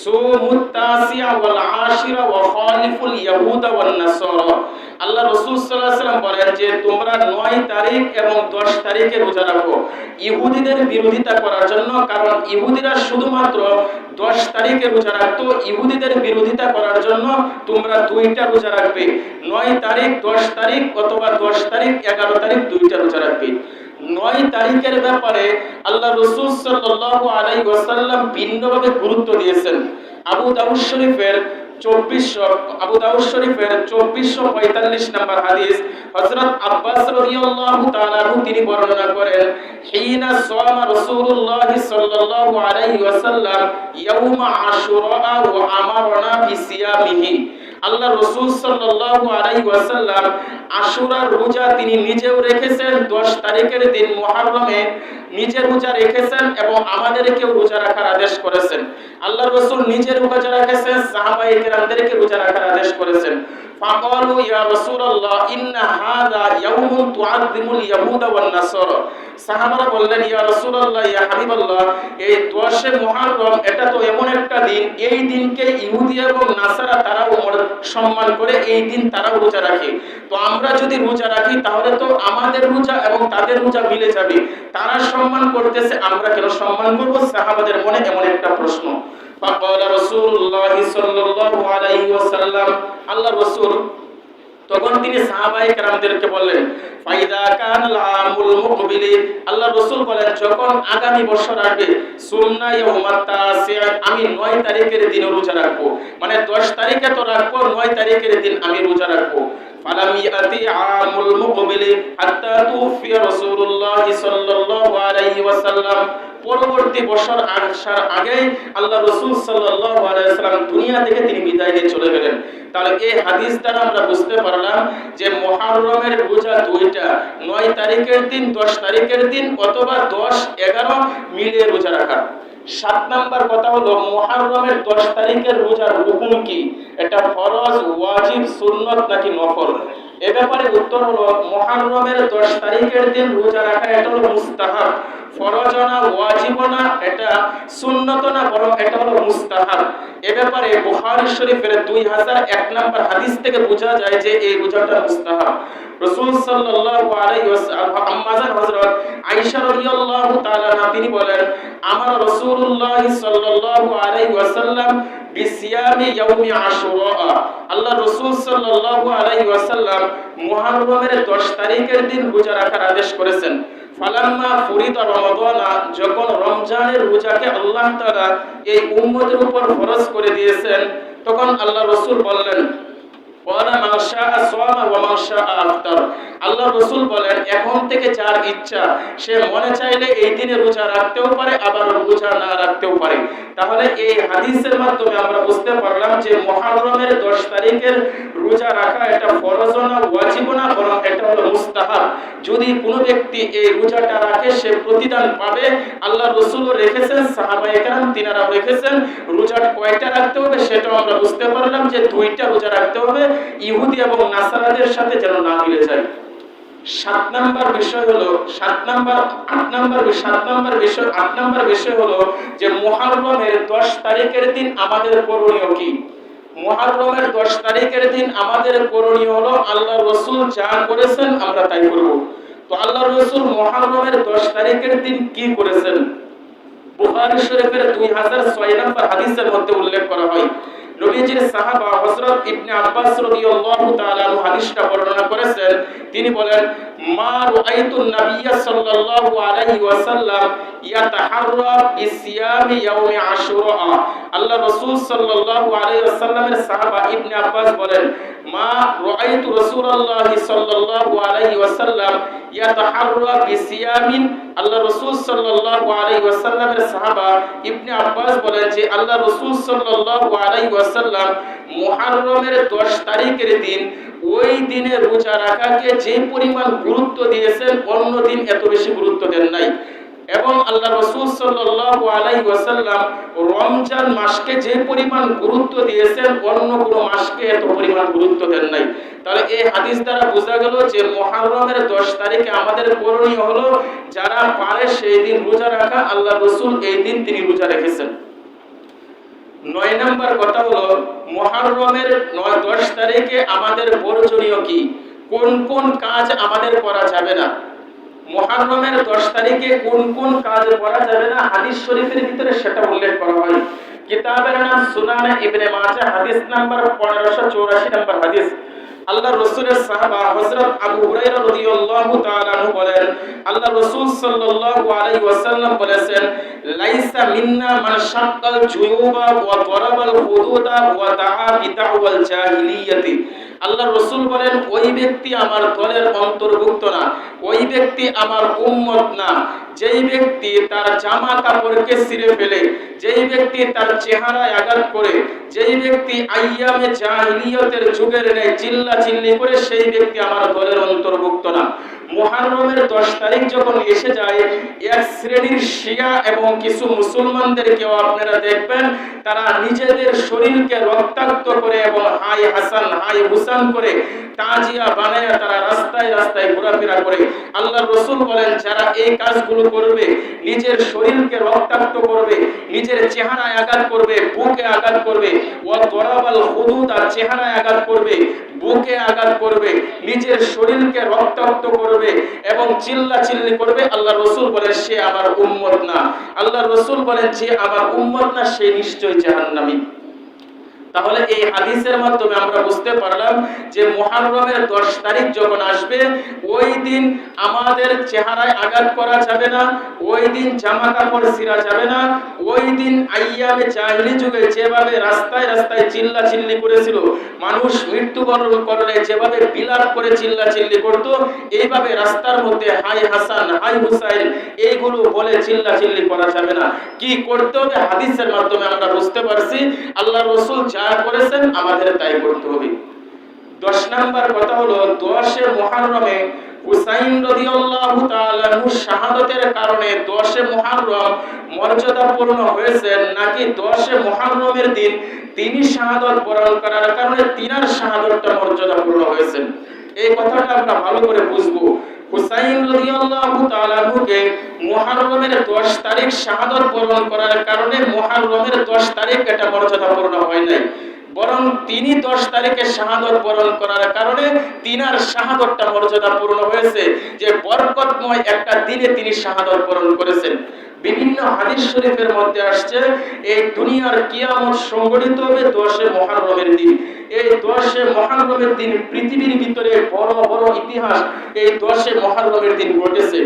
সুমুত তাসিয়া ওয়াল আশিরা ওয়া খালিফুল ইয়াহুদা ওয়ান নাসারা। আল্লাহ রাসূল সাল্লাল্লাহু আলাইহি ওয়াসাল্লাম বলেন যে তোমরা 9 তারিখ এবং 10 তারিখে রোজা রাখো ইহুদিদের বিরোধিতা করার জন্য। কারণ ইহুদিরা শুধুমাত্র 10 তারিখে রোজা রাখতো, ইহুদিদের বিরোধিতা করার জন্য তোমরা 2টা রোজা রাখবে। 9 তারিখ 10 তারিখ অথবা 10 তারিখ 11 তারিখ 2টা রোজা রাখবে। 9 তারিখের ব্যাপারে আল্লাহ রাসূল সাল্লাল্লাহু আলাইহি ওয়াসাল্লাম ভিন্নভাবে গুরুত্ব দিয়েছেন। আবু দাউদ শরীফের 2445 নম্বর হাদিস, হযরত আব্বাস রাদিয়াল্লাহু তাআলা তিনি বর্ণনা করেন, হিনা সামা রাসূলুল্লাহ সাল্লাল্লাহু আলাইহি ওয়াসাল্লাম ইয়াউমা আশুরা ওয়া আমারনা বিসিয়ামিহি। আল্লাহ রাসূল সাল্লাল্লাহু আলাইহি ওয়াসাল্লাম আশুরার রোজা তিনি নিজেও রেখেছেন, 10 তারিখের দিন মুহররমে নিজে রোজা রেখেছেন এবং আমাদেরকেও রোজা রাখার আদেশ করেছেন। আল্লাহ রাসূল নিজে রোজা রেখেছেন, সাহাবায়ে কেরামদেরকে রোজা রাখার আদেশ করেছেন। ফাকালু ইয়া রাসূলুল্লাহ ইন্না হাযা ইয়াউমুন তুআযযিমুল ইয়াহুদা ওয়ান নাসারা। সাহাবারা বললেন, ইয়া রাসূলুল্লাহ, ইয়া হাবিবাল্লাহ, এই 10 মুহররম এটা তো এমন একটা দিন, এই দিনকে ইহুদি এবং নাসারা তারাও সম্মান করে এই দিন তারা রোজা রাখে। তো আমরা যদি রোজা রাখি তাহলে তো আমাদের রোজা এবং তাদের রোজা মিলে যাবে। তারা সম্মান করতেছে, আমরা কেন সম্মান করব? সাহাবাদের মনে এমন একটা প্রশ্ন। ফাকালা রাসূলুল্লাহ সাল্লাল্লাহু আলাইহি ওয়াসাল্লাম, আল্লাহর রাসূল তখন তিনি সাহাবায়ে কেরামদেরকে বললেন, ফাইদা কানাল আমুল মুকবিলি, আল্লাহর রাসূল বলেন যখন আগামী বছর আসবে, সুন্না ইয়াউমাত তাসিআ, আমি 9 তারিখের দিন রোজা রাখবো। মানে 10 তারিখে তো রাখবো, 9 তারিখের দিন আমি রোজা রাখবো। ফালাম ইয়াতি আমুল মুকবিলি হাত্তা তুফিয়া রাসূলুল্লাহ সাল্লাল্লাহু আলাইহি ওয়াসাল্লাম, পরবর্তী বছর আসার আগেই আল্লাহ রাসূল সাল্লাল্লাহু আলাইহি ওয়াসাল্লাম দুনিয়া থেকে তিনি বিদায় নিয়ে চলে গেলেন। তাহলে এই হাদিস দ্বারা আমরা বুঝতে পারলাম যে মুহররমের রোজা দুইটা, 9 তারিখের দিন, 10 তারিখের দিন, অথবা 10, 11 মিলিয়ে রোজা রাখা। 7 নাম্বার কথা হলো মুহররমের 10 তারিখের রোজার হুকুম কি? এটা ফরজ, ওয়াজিব, সুন্নত নাকি নফল? এ ব্যাপারে উত্তর হলো মুহররমের 10 তারিখের দিন রোজা রাখা এটা হলো মুস্তাহাব, ফরজ না, ওয়াজিব না, এটা সুন্নত না, বরং এটা হলো মুস্তাহাব। এ ব্যাপারে বুখারী শরীফের 2001 নম্বর হাদিস থেকে বোঝা যায় যে এই রোজাটা মুস্তাহাব। রাসূল সাল্লাল্লাহু আলাইহি ওয়াসাল্লাম আম্মাজান হযরত আয়েশা রাদিয়াল্লাহু তাআলা আনহা তিনি বলেন, আমার রাসূলুল্লাহ সাল্লাল্লাহু আলাইহি ওয়াসাল্লাম বিসিয়ামি ইয়াউমি আশুরা, আল্লাহ রাসূল সাল্লাল্লাহু আলাইহি ওয়াসাল্লাম মুহররমের 10 তারিখের দিন রোজা রাখার আদেশ করেছেন। ফালাম্মা ফুরিদা রমাদান, যখন রমজানের রোজাকে আল্লাহ তাআলা এই উম্মতের উপর ফরজ করে দিয়েছেন, তখন আল্লাহ রাসূল বললেন, ওয়ালা মান শাআ সামা ওয়া মান শাআ আফতার, আল্লাহ রাসূল বলেন এখন থেকে যার ইচ্ছা সে মনে চাইলে এই দিনে রোজা রাখতেও পারে, আবার রোজা না রাখতেও পারে। তাহলে এই হাদিসের মাধ্যমে আমরা বুঝতে পারলাম যে মুহররমের 10 তারিখের রোজা রাখা এটা ফরজ না, ওয়াজিব না, বরং এটা হলো মুস্তাহাব। যদি কোনো ব্যক্তি এই রোজাটা রাখে সে প্রতিদান পাবে। আল্লাহ রাসূলও রেখেছেন, সাহাবায়ে কেরাম তিনারাও রেখেছেন। রোজা কয়টা রাখতে হবে সেটাও আমরা বুঝতে পারলাম যে 2টা রোজা রাখতে হবে, ইহুদি এবং নাসারাদের সাথে যেন না মিলে যায়। 7 নাম্বার বিষয় হলো 8 নাম্বার বিষয় হলো যে মুহররমের 10 তারিখের দিন আমাদের করণীয় কি? মুহররমের 10 তারিখের দিন আমাদের করণীয় হলো আল্লাহর রাসূল যা করেছেন আমরা তাই করব। তো আল্লাহর রাসূল মুহররমের 10 তারিখের দিন কি করেছেন? বুখারী শরীফের 2006 নম্বর হাদিসের মধ্যে উল্লেখ করা হয়, নবীজির সাহাবা হযরত ইবনে আব্বাস রাদিয়াল্লাহু তাআলা আনহু হাদিসটা বর্ণনা করেছেন। তিনি বলেন, মা রাআইতুন নাবিয়্যা সাল্লাল্লাহু আলাইহি ওয়াসাল্লাম ইয়াতাহাররা বিসিয়ামি ইয়াউমি আশুরা, আল্লাহ রাসূল সাল্লাল্লাহু আলাইহি ওয়াসাল্লামের সাহাবা ইবনে আব্বাস বলেন, মা রাআইতু রাসূলুল্লাহ সাল্লাল্লাহু আলাইহি ওয়াসাল্লাম ইয়াতাহাররা বিসিয়ামিন, আল্লাহ রাসূল সাল্লাল্লাহু আলাইহি ওয়াসাল্লামের সাহাবা ইবনে আব্বাস বলেন যে আল্লাহ রাসূল সাল্লাল্লাহু আলাইহি ওয়াসাল্লাম মুহররমের 10 তারিখের দিন ওই দিনে রোজা রাখাকে যে পরিমাণ গুরুত্ব দিয়েছেন অন্য দিন এত বেশি গুরুত্ব দেন নাই। এবং আল্লাহ রাসূল সাল্লাল্লাহু আলাইহি ওয়াসাল্লাম রমজান মাসকে যে পরিমাণ গুরুত্ব দিয়েছেন অন্য কোনো মাসকে এত পরিমাণ গুরুত্ব দেন নাই। তাহলে এই হাদিস দ্বারা বোঝা গেল যে মুহররমের 10 তারিখে আমাদের করণীয় হলো যারা পারে সেই দিন রোজা রাখা। আল্লাহ রাসূল এই দিন তিনি রোজা রেখেছেন। 9 নাম্বার কথা হলো মুহররমের 10 তারিখে আমাদের বর্জনীয় কি? কোন কোন কাজ আমাদের করা যাবে না? মুহররমের 10 তারিখে কোন কোন কাজ করা যাবে না হাদিস শরীফের ভিতরে সেটা উল্লেখ করা হয়। কিতাবের নাম সুনানে ইবনে মাজাহ, হাদিস নাম্বার 1584 নম্বর হাদিস। আল্লাহর রাসূলের সাহাবা হযরত আবু হুরায়রা রাদিয়াল্লাহু তাআলা আনহু বলেন, আল্লাহর রাসূল সাল্লাল্লাহু আলাইহি ওয়াসাল্লাম বলেছেন, লাইসা মিন্না মান শাক্কাল জুয়ুবা ওয়া দারাবাল হুদুদা ওয়া দাআ বিদাওয়াল জাহিলিয়াতি। আল্লাহর রাসূল বলেন ওই ব্যক্তি আমার দলের অন্তর্ভুক্ত না, ওই ব্যক্তি আমার উম্মত না যেই ব্যক্তি তার জামা কাপড়কে ছিঁড়ে ফেলে, যেই ব্যক্তি তার চেহারায় আঘাত করে, যেই ব্যক্তি আইয়ামে জাহিলিয়তের যুগের ন্যায় চিল্লাচিল্লি করে, সেই ব্যক্তি আমার দলের অন্তর্ভুক্ত না। মুহররমের 10 তারিখ যখন এসে যায়, এক শ্রেণীর শিয়া এবং কিছু মুসলমানদেরকেও আপনারা দেখবেন তারা নিজেদের শরীরকে রক্তাক্ত করে এবং হাই হাসান হাই হুসান করে তাজিয়া বানায় তারা রাস্তায় রাস্তায় রাস্তায় ঘোরাফেরা করে। আল্লাহর রাসূল বলেন যারা এই কাজগুলো করবে, নিজের শরীরকে রক্তাক্ত করবে, নিজের চেহারায় আঘাত করবে, বুকে আঘাত করবে, ওয়া দরাবাল হুদুদ, আর চেহারায় আঘাত করবে, বুকে আঘাত করবে, নিজের শরীরকে রক্তাক্ত করবে এবং চিল্লাচিল্লি করবে, আল্লাহর রাসূল বলেন সে আমার উম্মত না। আল্লাহর রাসূল বলেন যে আমার উম্মত না সে নিশ্চয়ই জাহান্নামী। তাহলে এই হাদিসের মাধ্যমে আমরা বুঝতে পারলাম যে মুহররমের 10 তারিখ যখন আসবে, ওই দিন আমাদের চেহারায় আঘাত করা যাবে না, ওই দিন জামা কাপড় ছিঁড়া যাবে না, ওই দিন আইয়ামে জাহিলি যুগে যেভাবে রাস্তায় রাস্তায় চিল্লাচিল্লি করেছিল, মানুষ মৃত্যুবরণ করলে যেভাবে বিলাপ করে চিল্লাচিল্লি করত, এইভাবে রাস্তার মধ্যে হাই হাসান হাই হুসাইন এইগুলো বলে চিল্লাচিল্লি করা যাবে না। কি করতে হবে হাদিসের মাধ্যমে আমরা বুঝতে পারছি। আল্লাহর রাসূল যা করেছেন আমাদের তাই করতে হবে। 10 নাম্বার কথা হলো 10 মুহররমে হুসাইন রাদিয়াল্লাহু তাআলা আনহু শাহাদাতের কারণে 10 মুহররম মর্যাদাপূর্ণ হয়েছে, নাকি 10 মুহররমের দিন তিনি শাহাদাত বরণ করার কারণে তিনার শাহাদাতটা মর্যাদাপূর্ণ হয়েছে। এই কথাটা আমরা ভালো করে বুঝবো। হুসাইন রাদিয়াল্লাহু তাআলা আনহুকে মুহররমের 10 তারিখ শাহাদাত বরণ করার কারণে মুহররমের 10 তারিখ এটা মর্যাদাপূর্ণ হয় নাই, বরং তিনি 10 তারিখে শাহাদাত বরণ করার কারণে তিনার শাহাদাতটা মর্যাদাপূর্ণ হয়েছে, যে বরকতময় একটা দিনে তিনি শাহাদাত বরণ করেছেন। বিভিন্ন হাদিস শরীফের মধ্যে আসছে এই দুনিয়ার কিয়ামত সংঘটিত হবে 10 মুহররমের দিন। এই 10 মুহররমের দিন পৃথিবীর ভিতরে বড় বড় ইতিহাস এই 10 মুহররমের দিন ঘটেছে।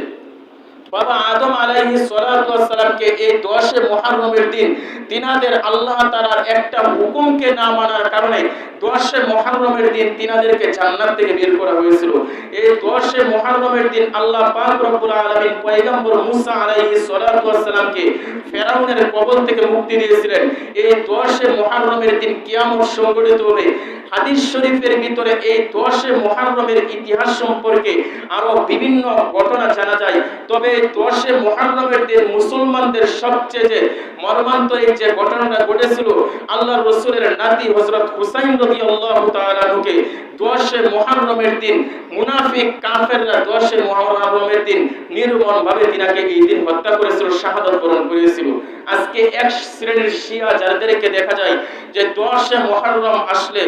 বাবা আদম আলাইহিস সালাতু ওয়াস সালামকে এই 10 মুহররমের দিন তিনাদের আল্লাহ তাআলার একটা হুকুমকে না মানার কারণে 10 মুহররমের দিন তিনাদেরকে জান্নাত থেকে বের করা হয়েছিল। এই 10 মুহররমের দিন আল্লাহ পাক রব্বুল আলামিন পয়গম্বর মুসা আলাইহিস সালাতু ওয়াস সালামকে ফেরাউনের কবল থেকে মুক্তি দিয়েছিলেন। এই 10 মুহররমের দিন কিয়ামত সংঘটিত হবে। হাদিস শরীফের ভিতরে এই 10 মুহররমের ইতিহাস সম্পর্কে আরো বিভিন্ন ঘটনা জানা যায়। তবে 10 মুহররমের দিন মুসলমানদের সবচেয়ে যে মর্মান্তিক যে ঘটনাটা ঘটেছিল, আল্লাহর রাসূলের নাতি হযরত হুসাইন রাদিয়াল্লাহু তাআলা আনহুকে 10 মুহররমের দিন মুনাফিক কাফেররা 10 মুহররমের দিন নির্মমভাবে তিনাকে এই দিন হত্যা করেছিল, শাহাদাত বরণ করেছিল। আজকে এক শ্রেণীর শিয়া যাদেরকে দেখা যায় যে 10 মুহররম আসলে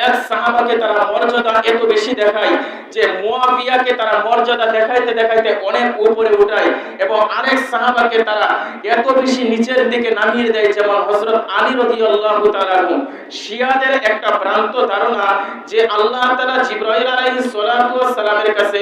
এক সাহাবাকে তারা মর্যাদা এত বেশি দেখায় যে মুয়াবিয়াকে তারা মর্যাদা দেখাইতে দেখাইতে অনেক উপরে উঠায়, এবং আরেক সাহাবাকে তারা এত বেশি নিচের দিকে নামিয়ে দেয়, যেমন হযরত আলী রাদিয়াল্লাহু তাআলা আনহু। শিয়াদের একটা ভ্রান্ত ধারণা যে আল্লাহ তাআলা জিবরাইল আলাইহিস সালাতু ওয়াস সালামের কাছে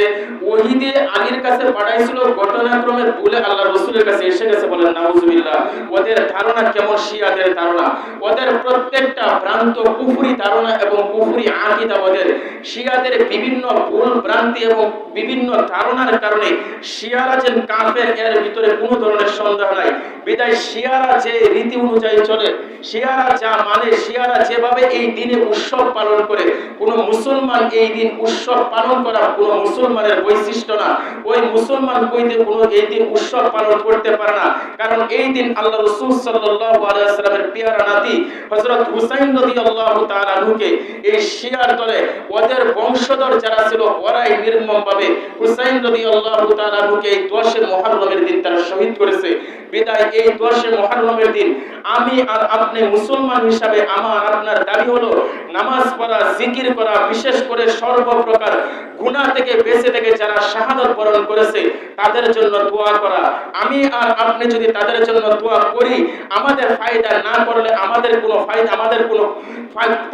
ওহী দিয়ে আলীর কাছে পাঠাইছিল, ঘটনাক্রমে ভুলে আল্লাহর রাসূলের কাছে এসে গেছে, বলেন নাউজুবিল্লাহ। ওদের ধারণা কেমন শিয়াদের ধারণা, ওদের প্রত্যেকটা ভ্রান্ত কুফরি ধারণা এবং কুফরি আকীদা। ওদের শিয়াদের বিভিন্ন ভুল ভ্রান্তি এবং বিভিন্ন ধারণার কারণে শিয়ারা যে কাফের এর ভিতরে কোনো ধরনের সন্দেহ নাই। বিদায় শিয়ারা যে রীতি অনুযায়ী চলে, শিয়ারা যা মানে, শিয়ারা যেভাবে এই দিনে উৎসব পালন করে, কোন মুসলমান এই দিন উৎসব পালন করা কোন মুসলমানের বৈশিষ্ট্য না। ওই মুসলমান কইতে কোন এই দিন উৎসব পালন করতে পারে না, কারণ এই দিন আল্লাহ রাসূল সাল্লাল্লাহু আলাইহি ওয়াসাল্লামের পেয়ারা নাতি হযরত হুসাইন রাদিয়াল্লাহু তাআলা আনহুকে এই শিয়ার দলে ওদের বংশধর যারা ছিল ওরাই নির্মমভাবে হুসাইন রাদিয়াল্লাহু তাআলা আনহুকে এই 10 মুহররমের দিন তারা শহীদ করেছে। বিদায় এই 10 মুহররমের দিন আমি আর আপনি মুসলমান হিসাবে আমার আপনার দাবি হলো নামাজ পড়া, জিকির করা, বিশেষ করে সর্বপ্রকার গুনাহ থেকে বেঁচে থেকে যারা শাহাদাত বরণ করেছে তাদের জন্য দোয়া করা। আমি আর আপনি যদি তাদের জন্য দোয়া করি, আমাদের ফায়দা না করলে আমাদের কোনো ফায়দা,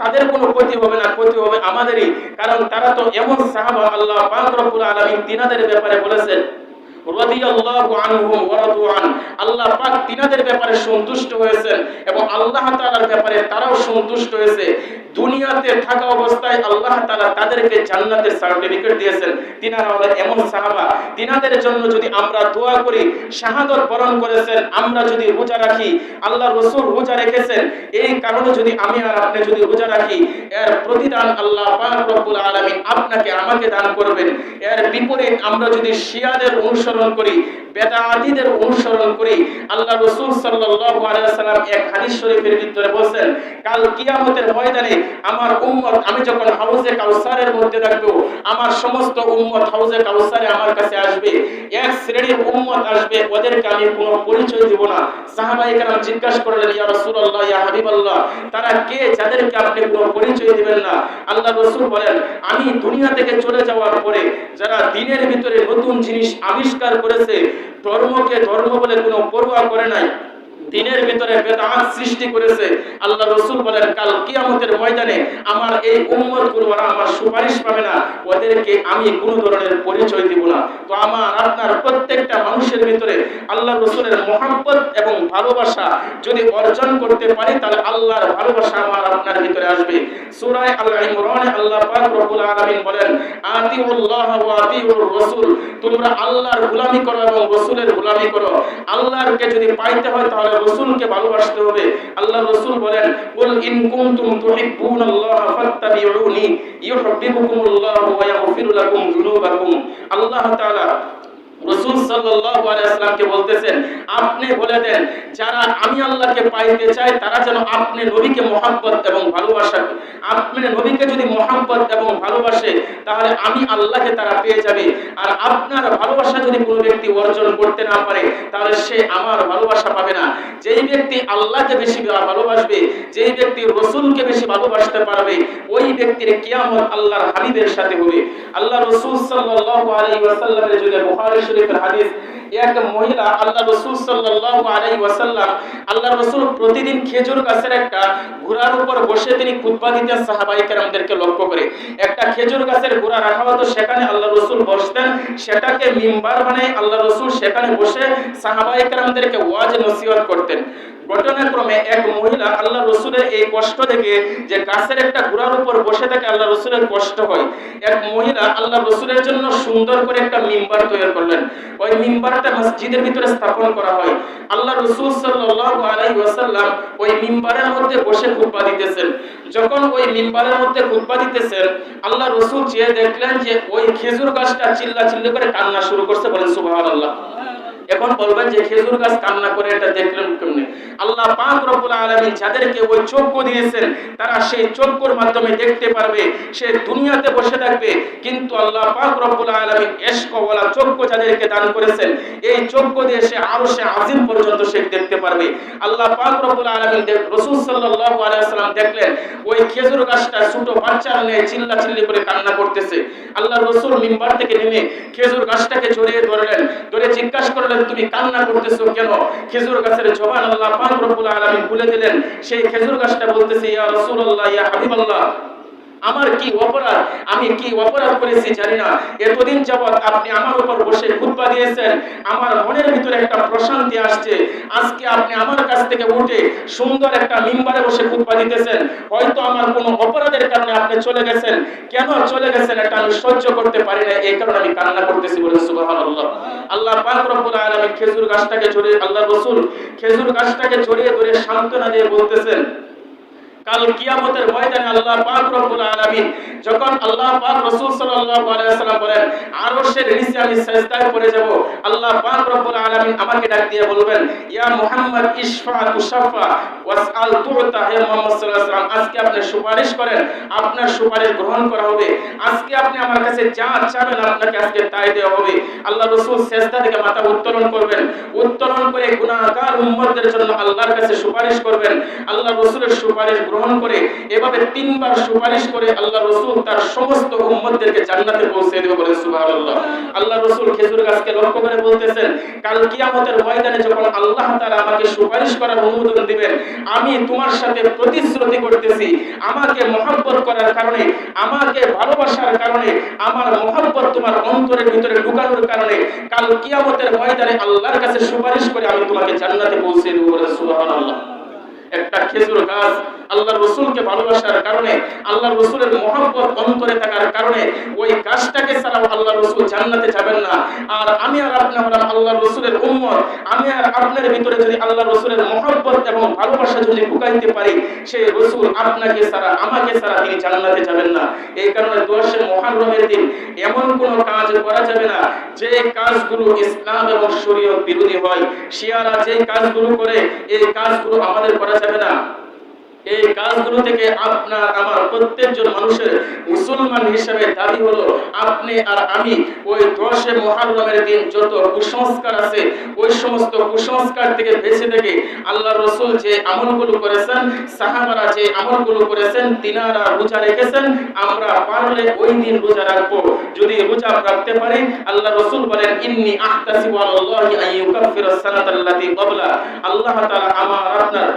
তাদের কোনো ক্ষতি হবে না, ক্ষতি হবে আমাদেরই। কারণ তারা তো এমন সাহাবা, আল্লাহ পাক রব্বুল আলামিন তিনাদের ব্যাপারে বলেছেন রাদিয়াল্লাহু আনহুম ওয়া রাদু আন, আল্লাহ পাক তিনাদের ব্যাপারে সন্তুষ্ট হয়েছেন এবং আল্লাহ তাআলার ব্যাপারে তারাও সন্তুষ্ট হয়েছে। দুনিয়াতে থাকা অবস্থায় আল্লাহ তাআলা তাদেরকে জান্নাতের সার্টিফিকেট দিয়েছেন। তিনারা হলেন এমন সাহাবা, তিনাদের জন্য যদি আমরা দোয়া করি, শাহাদাত বরণ করেছেন, আমরা যদি রোজা রাখি, আল্লাহর রাসূল রোজা রেখেছেন, এই কারণে যদি আমি আর আপনি যদি রোজা রাখি, এর প্রতিদান আল্লাহ পাক রব্বুল আলামিন আপনাকে আমাকে দান করবেন। এর বিপরীত আমরা যদি শিয়াদের অনুসরণ অনুসরণ করি, বেদাতীদের অনুসরণ করি। আল্লাহ রাসূল সাল্লাল্লাহু আলাইহি ওয়াসাল্লাম এক হাদিস শরীফের ভিতরে বলেন, কাল কিয়ামতের ময়দানে আমার উম্মত, আমি যখন হাউজে কাউসারের মধ্যে থাকবো, আমার সমস্ত উম্মত হাউজে কাউসারে আমার কাছে আসবে। এক শ্রেণীর উম্মত আসবে, ওদেরকে আমি কোনো পরিচয় দিব না। সাহাবায়ে কেরাম জিজ্ঞাসা করলেন, ইয়া রাসূলুল্লাহ, ইয়া হাবিবাল্লাহ, তারা কে যাদেরকে আপনি কোনো পরিচয় দিবেন না? আল্লাহ রাসূল বলেন, আমি দুনিয়া থেকে চলে যাওয়ার পরে যারা দ্বীনের ভিতরে নতুন জিনিস আবিষ্কার করেছে, ধর্মকে ধর্ম বলে কোনো পরোয়া করে নাই, দ্বীনের ভিতরে বেদাত সৃষ্টি করেছে, আল্লাহ রাসূল বলেন কাল কিয়ামতের ময়দানে আমার এই উম্মতগুলো ওরা আমার সুপারিশ পাবে না, ওদেরকে আমি কোনো ধরনের পরিচয় দিব না। তো আমার আপনার প্রত্যেকটা মানুষের ভিতরে আল্লাহ রাসূলের মহব্বত এবং ভালোবাসা যদি অর্জন করতে পারি, তাহলে আল্লাহর ভালোবাসা আমার আপনার ভিতরে আসবে। সূরা আল ইমরানে আল্লাহ পাক রব্বুল আলামিন বলেন, আতিউল্লাহ ওয়া আতিউর রাসূল, তোমরা আল্লাহর গোলামি করো এবং রাসূলের গোলামি করো। আল্লাহকে যদি পাইতে হয় তাহলে রাসূলকে ভালোবাসতে হবে। আল্লাহ রাসূল বলেন, কুল ইন কুনতুম তুহিব্বুনাল্লাহ ফাত্তাবিউনি ইউহিব্বুকুমুল্লাহু ওয়া ইয়াগফির লাকুম যুনুবাকুম। আল্লাহ তাআলা রাসূল সাল্লাল্লাহু আলাইহি ওয়াসাল্লামকে বলতেছেন, আপনি বলে দেন যারা আমি আল্লাহকে পাইতে চাই তারা যেন আপনি নবীকে মহব্বত এবং ভালোবাসা, আপনি নবীকে যদি মহব্বত এবং ভালোবাসে তাহলে আমি আল্লাহকে তারা পেয়ে যাবে। আর আপনার ভালোবাসা যদি কোনো ব্যক্তি অর্জন করতে না পারে তাহলে সে আমার ভালোবাসা পাবে না। যেই ব্যক্তি আল্লাহকে বেশি ভালোবাসবে, যেই ব্যক্তি রাসূলকে বেশি ভালোবাসতে পারবে, ওই ব্যক্তির কিয়ামত আল্লাহর হাবিবের সাথে হবে। আল্লাহ রাসূল সাল্লাল্লাহু আলাইহি ওয়াসাল্লামের যুগে বুখারী শরীফের হাদিস, এক মহিলা আল্লাহ রাসূল সাল্লাল্লাহু আলাইহি ওয়াসাল্লাম, আল্লাহ রাসূল প্রতিদিন খেজুর গাছের একটা গোড়ার উপর বসে তিনি খুতবা দিতেন সাহাবায়ে কেরামদেরকে লক্ষ্য করে। একটা খেজুর গাছের গোড়া রাখা হতো, সেখানে আল্লাহ রাসূল বসতেন, সেটাকে মিম্বার বানায় আল্লাহ রাসূল সেখানে বসে সাহাবায়ে কেরামদেরকে ওয়াজ নসিহত করতেন। ঘটনাক্রমে এক মহিলা আল্লাহ রাসূলের এই কষ্ট দেখে, যে গাছের একটা গোড়ার উপর বসে থাকে আল্লাহ রাসূলের কষ্ট হয়, এক মহিলা আল্লাহ রাসূলের জন্য সুন্দর করে একটা মিম্বার তৈরি করলেন। ওই মিম্বারটা মসজিদের ভিতরে স্থাপন করা হয়। আল্লাহ রাসূল সাল্লাল্লাহু আলাইহি ওয়াসাল্লাম ওই মিম্বারের মধ্যে বসে খুতবা দিতেছেন। যখন ওই মিম্বারের মধ্যে খুতবা দিতেছেন, আল্লাহ রাসূল চেয়ে দেখলেন যে ওই খেজুর গাছটা চিল্লাচিল্লি করে কান্না শুরু করছে। বলেন সুবহানাল্লাহ। এখন বলবেন যে খেজুর গাছ কান্না করে, এটা দেখলেন কেমনে? আল্লাহ পাক রব্বুল আলামিন যাদেরকে ওই চক্ষু দিয়েছেন তারা সেই চক্ষুর মাধ্যমে দেখতে পারবে। সে দুনিয়াতে বসে থাকবে, কিন্তু আল্লাহ পাক রব্বুল আলামিন ইশকওয়ালা চক্ষু যাদেরকে দান করেছেন, এই চক্ষু দিয়ে সে আরশে আজিম পর্যন্ত সে দেখতে পারবে। আল্লাহ পাক রব্বুল আলামিন রাসূল সাল্লাল্লাহু আলাইহি ওয়াসাল্লাম দেখলেন ওই খেজুর গাছটা ছোট বাচ্চার ন্যায় চিল্লাচিল্লি করে কান্না করতেছে। আল্লাহ রাসূল মিম্বার থেকে নেমে খেজুর গাছটাকে জড়িয়ে ধরলেন, ধরে জিজ্ঞাসা করলেন, তুমি কান্না করতেছো কেন? খেজুর গাছের জবান আল্লাহ পাক রব্বুল আলামিন খুলে দিলেন। সেই খেজুর গাছটা বলতেছে, ইয়া রাসূলুল্লাহ, ইয়া হাবিবাল্লাহ, আমার কি অপরাধ, আমি কি অপরাধ করেছি জানি না। এতদিন যাবত আপনি আমার উপর বসে খুতবা দিয়েছেন, আমার মনের ভিতরে একটা প্রশান্তি আসছে। আজকে আপনি আমার কাছ থেকে উঠে সুন্দর একটা মিম্বারে বসে খুতবা দিতেছেন, হয়তো আমার কোনো অপরাধের কারণে আপনি চলে গেছেন। কেন চলে গেছেন এটা আমি সহ্য করতে পারি না, এই কারণে আমি কান্না করতেছি। বলেন সুবহানাল্লাহ। আল্লাহ পাক রব্বুল আলামিন খেজুর গাছটাকে জড়িয়ে, আল্লাহ রাসূল খেজুর গাছটাকে জড়িয়ে ধরে সান্ত্বনা দিয়ে বলতেছেন, কাল কিয়ামতের ময়দানে আল্লাহ পাক রব্বুল আলামিন যখন আল্লাহ পাক রাসূল সাল্লাল্লাহু আলাইহি ওয়াসাল্লাম বলেন আরশের নিচে আমি সিজদায় পড়ে যাব, আল্লাহ পাক রব্বুল আলামিন আমাকে ডাক দিয়ে বলবেন, ইয়া মুহাম্মদ ইশফা তুশাফা ওয়াসআল তুতা। হে মুহাম্মদ সাল্লাল্লাহু আলাইহি ওয়াসাল্লাম, আজকে আপনি সুপারিশ করেন, আপনার সুপারিশ গ্রহণ করা হবে। আজকে আপনি আমার কাছে যা চাবেন আপনাকে আজকে তাই দেওয়া হবে। আল্লাহ রাসূল সিজদা থেকে মাথা উত্তোলন করবেন, উত্তোলন করে গুনাহগার উম্মতদের জন্য আল্লাহর কাছে সুপারিশ করবেন। আল্লাহ রাসূলের সুপারিশ গ্রহণ করে এভাবে তিনবার সুপারিশ করে আল্লাহ রাসূল তার সমস্ত উম্মতদেরকে জান্নাতে পৌঁছে দেবে। বলেন সুবহানাল্লাহ। আল্লাহ রাসূল খেজুর গাছকে লক্ষ্য করে বলতেছেন, কাল কিয়ামতের ময়দানে যখন আল্লাহ তাআলা আমাকে সুপারিশ করার অনুমোদন দিবেন, আমি তোমার সাথে প্রতিশ্রুতি করতেছি, আমাকে মহব্বত করার কারণে, আমাকে ভালোবাসার কারণে, আমার মহব্বত তোমার অন্তরের ভিতরে ঢুকানোর কারণে কাল কিয়ামতের ময়দানে আল্লাহর কাছে সুপারিশ করে আমি তোমাকে জান্নাতে পৌঁছে দেব। বলেন সুবহানাল্লাহ। একটা খেজুর গাছ আল্লাহর রাসূলকে ভালোবাসার কারণে, আল্লাহর রাসূলের মহব্বত অন্তরে থাকার কারণে ওই গাছটাকে ছাড়া ছাড়াও আল্লাহ রাসূল জান্নাতে যাবেন না। আর আমি আর আপনি হলাম আল্লাহ রাসূলের উম্মত। আমি আর আপনার ভিতরে যদি আল্লাহ রাসূলের মহব্বত এবং ভালোবাসা যদি ঢুকাইতে পারি, সেই রাসূল আপনাকে ছাড়া আমাকে ছাড়া তিনি জান্নাতে যাবেন না। এই কারণে 10 মুহররমের দিন এমন কোনো কাজ করা যাবে না যে কাজগুলো ইসলাম এবং শরীয়ত বিরোধী হয়। শিয়ারা যে কাজগুলো করে এই কাজগুলো আমাদের করা যাবে না। এই কাজগুলো থেকে আপনার আমার প্রত্যেকজন মানুষের মুসলমান হিসেবে দাবি হলো আপনি আর আমি ওই 10 মুহররমের দিন যত কুসংস্কার আছে ওই সমস্ত কুসংস্কার থেকে বেঁচে থেকে আল্লাহ রাসূল যে আমলগুলো করেছেন, সাহাবারা যে আমলগুলো করেছেন, তিনারা রোজা রেখেছেন, আমরা পারলে ওই দিন রোজা রাখবো। যদি রোজা রাখতে পারি, আল্লাহ রাসূল বলেন ইন্নী আহতাসিবু আলাল্লাহি আন ইউকাফিরাস সানাতাল্লাতী ক্বাবলা, আল্লাহ তাআলা আমার আপনার